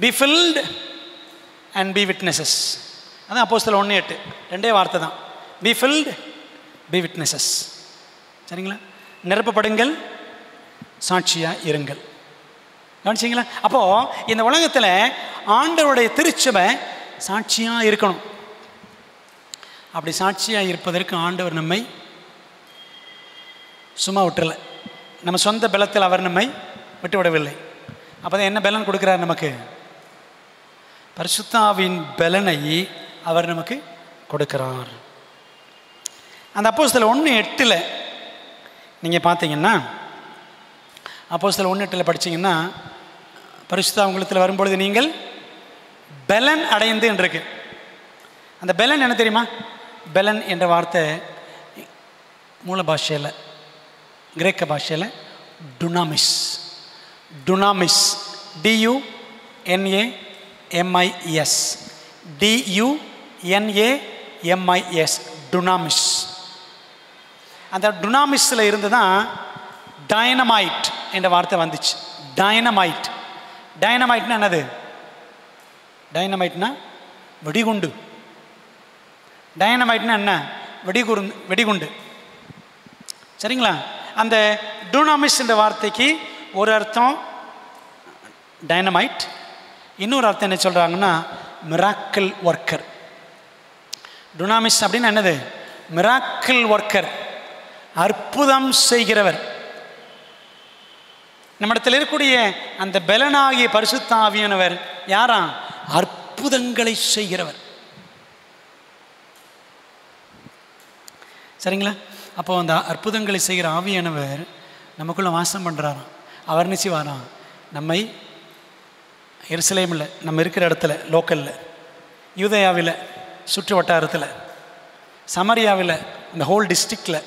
Be filled and be witnesses. அதான் அப்போஸ்தலர் 1:8, ரெண்டே வார்த்தை தான். Be filled, be witnesses. சரிங்களா? நிரப்பப்படுங்கள், சாட்சியாக இருங்கள். கவனிச்சிங்களா? அப்போது இந்த உலகத்தில் ஆண்டவருடைய திருச்சபை சாட்சியாக இருக்கணும். அப்படி சாட்சியாக இருப்பதற்கு ஆண்டவர் நம்மை சும்மா விட்டுறலை. நம்ம சொந்த பலத்தில் அவர் நம்மை விட்டு விடவில்லை. அப்போ தான் என்ன பலன் கொடுக்குறார் நமக்கு? பரிசுத்த ஆவியின் பலனை அவர் நமக்கு கொடுக்கிறார். அந்த அப்போஸ்தலர் 1:8 நீங்கள் பார்த்தீங்கன்னா, அப்போஸ்தலர் 1:8 படித்தீங்கன்னா, பரிசுத்த உங்களிடத்தில் வரும்பொழுது நீங்கள் பலன் அடைந்து என்றிருக்கு. அந்த பலன் என்ன தெரியுமா? பலன் என்ற வார்த்தை மூல பாஷையில், கிரேக்க பாஷையில் dunamis, dunamis, DUNAMIS. DUNAMIS, DUNAMIS, dunamis. அந்த டுனாமிஸில் இருந்து தான் டைனமைட் என்ற வார்த்தை வந்துச்சு. டைனமைட். டைனமைட்னா என்னது? டைனமைட்னா வெடிகுண்டு. டைனமைட்னா என்ன? வெடிகுண்டு. சரிங்களா? அந்த டுனாமிஸ் என்ற வார்த்தைக்கு ஒரு அர்த்தம் டைனமைட், இன்னொரு அர்த்தம் என்ன சொல்கிறாங்கன்னா மிராக்கிள் ஒர்க்கர். டுனாமிஸ் அப்படின்னு என்னது? மிராக்கிள் ஒர்க்கர், அற்புதம் செய்கிறவர். நம்மிடத்தில் இருக்கக்கூடிய அந்த பலனாகிய பரிசுத்த ஆவியானவர் யாரா? அற்புதங்களை செய்கிறவர். சரிங்களா? அப்போ அந்த அற்புதங்களை செய்கிற ஆவியானவர் நமக்குள்ளே வாசம் பண்ணுறாராம். அவர் நிச்சயவாராம் நம்மை எருசலேமில் நம்ம இருக்கிற இடத்துல, லோக்கலில், யூதேயாவில் சுற்று வட்டாரத்தில், சமரியாவில், இந்த ஹோல் டிஸ்ட்ரிக்டில்,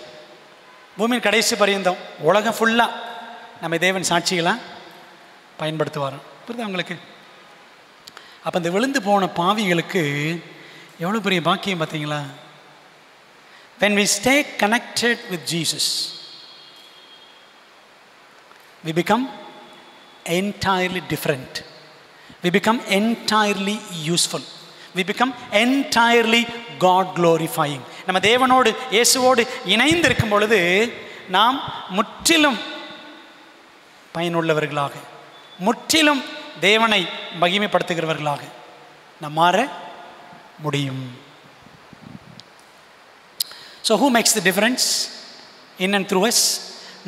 பூமியின் கடைசி பரியந்தம், உலகம் ஃபுல்லாக நம்ம தேவன் சாட்சிகளாக பயன்படுத்துவாரோம். புரியுது அவங்களுக்கு? அப்போ இந்த விழுந்து போன பாவிகளுக்கு எவ்வளோ பெரிய பாக்கியம் பார்த்தீங்களா? When we stay connected with Jesus, we become entirely different. We become entirely useful. We become entirely God glorifying. நம்ம தேவனோடு இயேசுவோடு இணைந்து இருக்கும் பொழுது நாம் முற்றிலும் பயனுள்ளவர்களாக, முற்றிலும் தேவனை மகிமைப்படுத்துகிறவர்களாக நாம் மாற முடியும். So who makes the difference in and through us?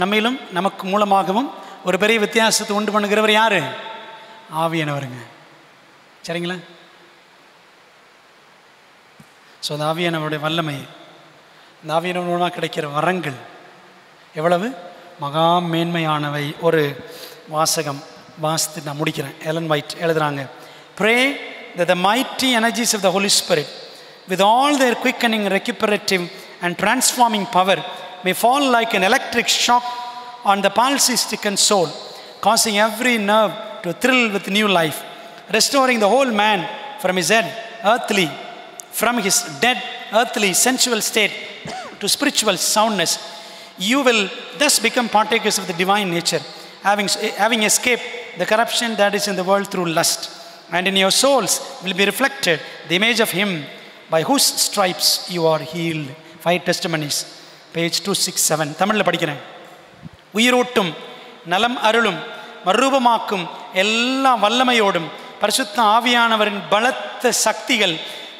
நம்மிலும் நமக்கு மூலமாகவும் ஒரு பெரிய வித்தியாசத்தை உண்டு பண்ணுகிறவர் யாரு? ஆவியானவருங்க. சரிங்களா? ஸோ அந்த ஆவியானவருடைய வல்லமை, இந்த ஆவியானவர் மூலமாக கிடைக்கிற வரங்கள் எவ்வளவு மகா மேன்மையானவை. ஒரு வாசகம் வாசித்து நான் முடிக்கிறேன். எலன் வைட் எழுதுகிறாங்க, Pray that the mighty energies of the Holy Spirit with all their quickening, recuperative and transforming power may fall like an electric shock on the palsy-stricken soul, causing every nerve to thrill with new life, restoring the whole man from his dead earthly sensual state to spiritual soundness. You will thus become partakers of the divine nature, having escaped the corruption that is in the world through lust, and in your souls will be reflected the image of him by whose stripes you are healed. 5 Testimonies, page 267. தமிழில் படிக்கிறேன். உயிரோட்டும் நலம் அருளும் மறுரூபமாக்கும் எல்லா வல்லமையோடும் பரிசுத்த ஆவியானவரின் பலத்த சக்திகள்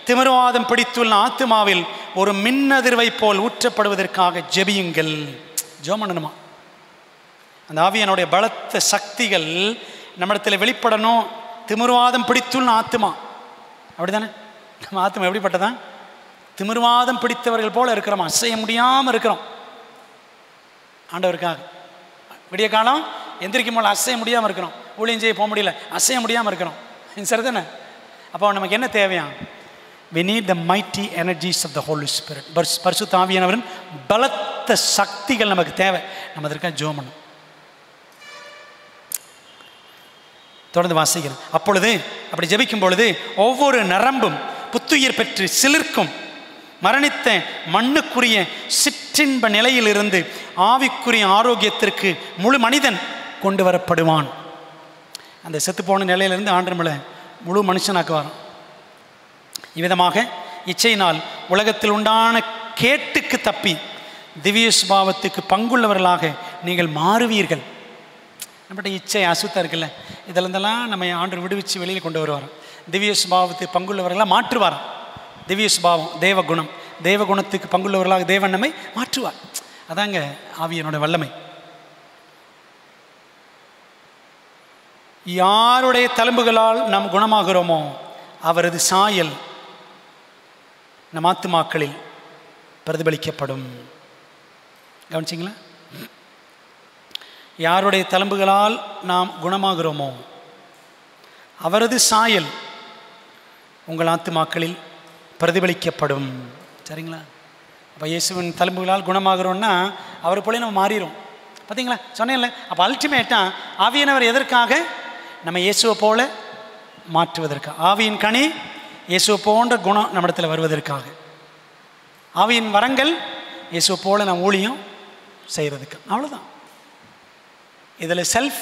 திமிர்வாதம் பிடித்துள்ள ஆத்துமாவில் ஒரு மின்னதிர்வை போல் ஊற்றப்படுவதற்காக ஜெபியுங்கள். ஜெபம் பண்ணணுமா? அந்த ஆவியானுடைய பலத்த சக்திகள் நம்மிடத்தில் வெளிப்படணும். திமிர்வாதம் பிடித்துள்ள ஆத்துமா, அப்படி தானே? நம்ம ஆத்துமா எப்படிப்பட்டதான்? திமிர்வாதம் பிடித்தவர்கள் போல இருக்கிறோமா? அசைய முடியாமல் இருக்கிறோம் ஆண்டவருக்காக. விடிய காலம் எந்திரிக்கும் போல அசைய முடியாமல் இருக்கிறோம். ஊழியம் செய்ய போக முடியல, அசைய முடியாமல் இருக்கிறோம். சரி தானே? அப்போ நமக்கு என்ன தேவையா? We need the mighty energies of the Holy Spirit. பரிசுத்த ஆவியானவரின் பலத்த சக்திகள் நமக்கு தேவை. நம்ம அதற்காக ஜெபம் பண்ணணும். தொடர்ந்து வாசிக்கிறேன். அப்பொழுது அப்படி ஜெபிக்கும் பொழுது ஒவ்வொரு நரம்பும் புத்துயிர் பெற்று சிலிர்க்கும். மரணித்த மண்ணுக்குரிய சிற்றின்ப நிலையிலிருந்து ஆவிக்குரிய ஆரோக்கியத்திற்கு முழு மனிதன் கொண்டு வரப்படுவான். அந்த செத்துப்போன நிலையிலிருந்து ஆண்டவரை முழு மனுஷனாக்குவார். இவ்விதமாக இச்சையினால் உலகத்தில் உண்டான கேட்டுக்கு தப்பி திவ்ய சுபாவத்துக்கு பங்குள்ளவர்களாக நீங்கள் மாறுவீர்கள். நம்மகிட்ட இச்சை அசுத்தம் இருக்குல்ல, இதிலிருந்தெல்லாம் நம்ம ஆண்டவர் விடுவிச்சு வெளியில் கொண்டு வருவார். திவ்ய சுபாவத்துக்கு பங்குள்ளவர்களாக மாற்றுவார். திவ்ய சுபாவம் தேவகுணம், தேவகுணத்துக்கு பங்குள்ளவர்களாக தேவன் நம்மை மாற்றுவார். அதாங்க ஆவியனோட வல்லமை. யாருடைய தழும்புகளால் நாம் குணமாகிறோமோ அவரது சாயல் நம் ஆத்துமாக்களில் பிரதிபலிக்கப்படும். கவனிச்சிங்களா? யாருடைய தழும்புகளால் நாம் குணமாகிறோமோ அவரது சாயல் உங்கள் ஆத்துமாக்களில் பிரதிபலிக்கப்படும். சரிங்களா? அப்போ இயேசுவின் தழும்புகளால் குணமாகிறோன்னா அவரை போல நம்ம மாறிடும். பார்த்தீங்களா? சொன்னேன்ல. அப்போ அல்டிமேட்டாக ஆவியானவர் எதற்காக? நம்ம இயேசுவை போல மாற்றுவதற்காக. ஆவியின் கனி இயேசு போன்ற குணம் நம்மிடத்தில் வருவதற்காக. ஆவியின் வரங்கள் இயேசு போல நாம் ஊழியம் செய்கிறதுக்கு. அவ்வளோதான். இதில் செல்ஃப்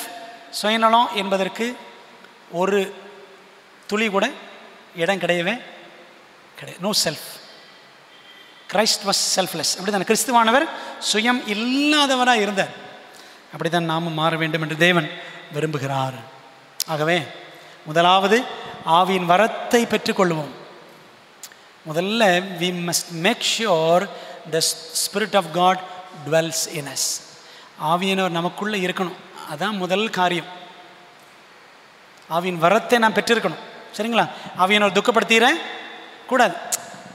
சுயநலம் என்பதற்கு ஒரு துளி கூட இடம் கிடையவே கிடையாது. No self. Christ was selfless. அப்படி தான் கிறிஸ்துவானவர் சுயம் இல்லாதவராக இருந்தார். அப்படி தான் நாமும் மாற வேண்டும் என்று தேவன் விரும்புகிறார். ஆகவே முதலாவது ஆவியின் வரத்தை பெற்றுக்கொள்வோம். முதல்ல we must make sure the Spirit of God dwells in us. ஆவியானவர் நமக்குள்ளே இருக்கணும். அதான் முதல் காரியம். ஆவியின் வரத்தை நாம் பெற்றிருக்கணும். சரிங்களா? ஆவியானவர் துக்கப்படுத்திட கூடாது.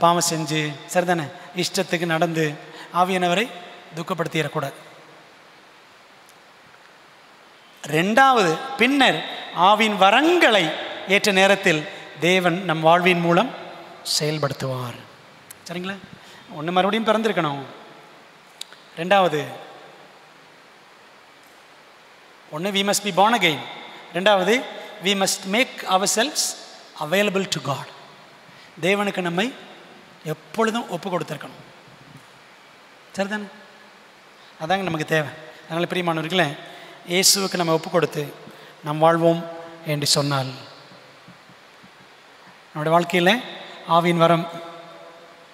பாவம் செஞ்சு சரிதானே இஷ்டத்துக்கு நடந்து ஆவியானவரை துக்கப்படுத்திடக்கூடாது. ரெண்டாவது, பின்னர் ஆவியின் வரங்களை ஏற்ற நேரத்தில் தேவன் நம் வாழ்வின் மூலம் செயல்படுத்துவார். சரிங்களா? ஒன்று மறுபடியும் பிறந்திருக்கணும். ரெண்டாவது ஒன்று we must be born again. ரெண்டாவது we must make ourselves available to God. தேவனுக்கு நம்மை எப்பொழுதும் ஒப்பு கொடுத்துருக்கணும். சரிதானே? அதாங்க நமக்கு தேவை. அதனால் பிரியமானவர்களே, இயேசுவுக்கு நம்ம ஒப்பு கொடுத்து நம் வாழ்வோம் என்று சொன்னால் நம்முடைய வாழ்க்கையில் ஆவியின் வரம்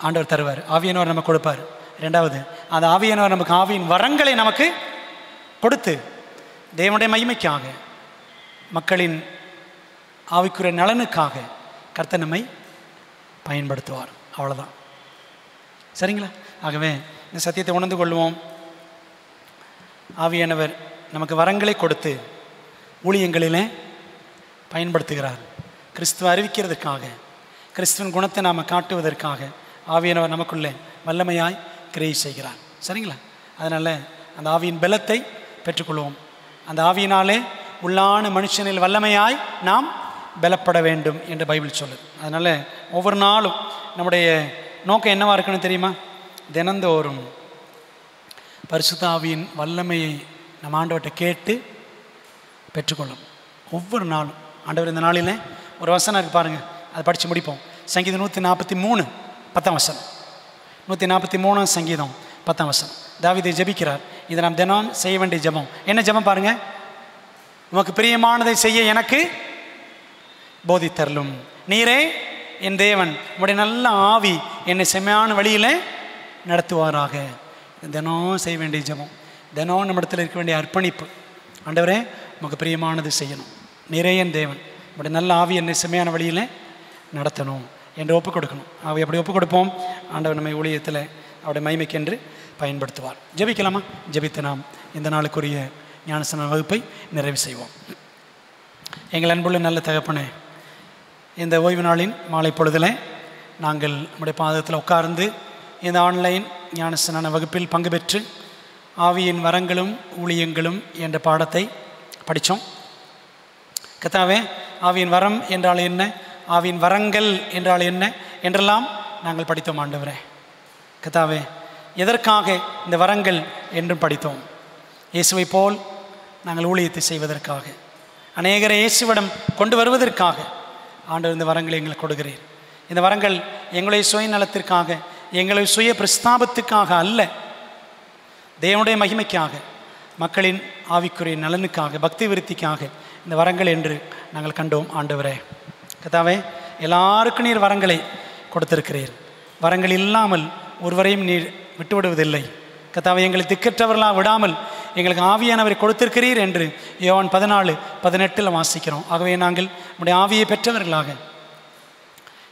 ஆண்டவர் தருவார். ஆவியானவர் நமக்கு கொடுப்பார். ரெண்டாவது, அந்த ஆவியானவர் நமக்கு ஆவியின் வரங்களை நமக்கு கொடுத்து தேவனுடைய மகிமைக்காக, மக்களின் ஆவிக்குரிய நலனுக்காக கர்த்தர் நம்மை பயன்படுத்துவார். அவ்வளோதான். சரிங்களா? ஆகவே இந்த சத்தியத்தை உணர்ந்து கொள்வோம். ஆவியானவர் நமக்கு வரங்களை கொடுத்து ஊழியங்களிலே பயன்படுத்துகிறார். கிறிஸ்துவ அறிவிக்கிறதுக்காக, கிறிஸ்துவின் குணத்தை நாம் காட்டுவதற்காக ஆவியானவர் நமக்குள்ளே வல்லமையாய் கிரியை செய்கிறார். சரிங்களா? அதனால் அந்த ஆவியின் பலத்தை பெற்றுக்கொள்வோம். அந்த ஆவியினாலே உள்ளான மனுஷனில் வல்லமையாய் நாம் பலப்பட வேண்டும் என்று பைபிள் சொல்லுது. அதனால் ஒவ்வொரு நாளும் நம்முடைய நோக்கம் என்னவாக இருக்குன்னு தெரியுமா? தினந்தோறும் பரிசுத்த ஆவியின் வல்லமையை நம்ம ஆண்டவர்கிட்ட கேட்டு பெற்றுக்கொள்ளும். ஒவ்வொரு நாளும் ஆண்டவர் இந்த நாளில் ஒரு வசனம் இருக்கு பாருங்கள், அதை படித்து முடிப்போம். சங்கீதம் 143 10 143 சங்கீதம் 10 தாவீது ஜெபிக்கிறார். இதை நாம் தினம் செய்ய வேண்டிய ஜெபம். என்ன ஜெபம் பாருங்கள்? உமக்கு பிரியமானதை செய்ய எனக்கு போதித்தருளும். நீரே என் தேவன், உம்முடைய நல்ல ஆவி என்னை செம்மையான வழியில் நடத்துவாராக. தினம் செய்ய வேண்டிய ஜெபம், தினம் நம்ம இடத்துல இருக்க வேண்டிய அர்ப்பணிப்பு. ஆண்டவரே, உமக்கு பிரியமானது செய்யணும். நீரே என் தேவன், உம்முடைய நல்ல ஆவி என்னை செம்மையான வழியில் நடத்தணும் என்று ஒப்புக் கொடுக்கணும். அவை அப்படி ஒப்புக் கொடுப்போம். ஆண்டவர் நம்மை ஊழியத்தில் அவருடைய மகிமைக்கென்று பயன்படுத்துவார். ஜெபிக்கலாமா? ஜெபித்து நாம் இந்த நாளுக்குரிய ஞானஸ்நான வகுப்பை நிறைவு செய்வோம். எங்கள் அன்புள்ள நல்ல தகப்பனே, இந்த ஓய்வு நாளின் மாலை பொழுதில் நாங்கள் நம்முடைய பாதத்தில் உட்கார்ந்து இந்த ஆன்லைன் ஞானஸ்நான வகுப்பில் பங்கு பெற்று ஆவியின் வரங்களும் ஊழியங்களும் என்ற பாடத்தை படித்தோம். கர்த்தாவே, ஆவியின் வரம் என்றால் என்ன, ஆவியின் வரங்கள் என்றால் என்ன என்றெல்லாம் நாங்கள் படித்தோம். ஆண்டவரே கர்த்தாவே, எதற்காக இந்த வரங்கள் என்றும் படித்தோம்? இயேசுவை போல் நாங்கள் ஊழியத்தை செய்வதற்காக, அநேகரை இயேசுவிடம் கொண்டு வருவதற்காக ஆண்டவர் இந்த வரங்களை எங்களுக்கு கொடுக்கிறீர். இந்த வரங்கள் எங்களுடைய சுயநலத்திற்காக, எங்களுடைய சுய பிரஸ்தாபத்துக்காக அல்ல, தேவனுடைய மகிமைக்காக, மக்களின் ஆவிக்குரிய நலனுக்காக, பக்தி விருத்திக்காக இந்த வரங்கள் என்று நாங்கள் கண்டோம். ஆண்டவரே கர்த்தாவே, எல்லாருக்கும் நீர் வரங்களை கொடுத்திருக்கிறீர். வரங்கள் இல்லாமல் ஒருவரையும் நீர் விட்டுவிடுவதில்லை. கர்த்தாவே, எங்களை திக்கற்றவர்களாக விடாமல் எங்களுக்கு ஆவியானவரை கொடுத்திருக்கிறீர் என்று யோவான் 14:18 வாசிக்கிறோம். ஆகவே நாங்கள் நம்முடைய ஆவியை பெற்றவர்களாக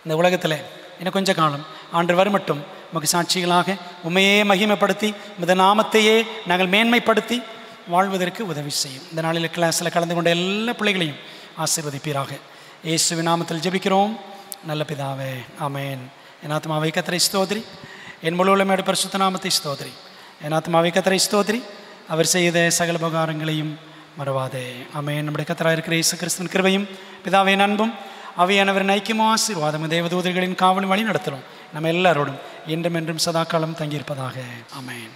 இந்த உலகத்தில் இன்னும் கொஞ்ச காலம் ஆண்டு வரும் மட்டும் உமக்கு சாட்சிகளாக உண்மையே மகிமைப்படுத்தி இந்த நாமத்தையே நாங்கள் மேன்மைப்படுத்தி வாழ்வதற்கு உதவி செய்யும். இந்த நாளில் கிளாஸில் கலந்து கொண்ட எல்லா பிள்ளைகளையும் ஆசீர்வதிப்பீராக. இயேசுவின் நாமத்தில் ஜெபிக்கிறோம் நல்ல பிதாவே, ஆமென். என் ஆத்மாவை கர்த்தரை ஸ்தோத்திரி, என் முழு உள்ளமையோட பரிசுத்த நாமத்தை ஸ்தோத்திரி. என் ஆத்மாவை கர்த்தரை ஸ்தோத்திரி, அவர் செய்த சகல உபகாரங்களையும் மறவாதே. ஆமென். நம்முடைய கர்த்தராக இருக்கிற இயேசு கிறிஸ்துவின் கிருபையும் பிதாவின் அன்பும் ஆவியானவரின் ஐக்கியமும் ஆசீர்வாதமும் தேவதூதர்களின் காவலும் வழி நடத்தலும் நம்ம எல்லாரோடும் என்றும் என்றும் சதாகாலம் தங்கியிருப்பதாக. ஆமென்.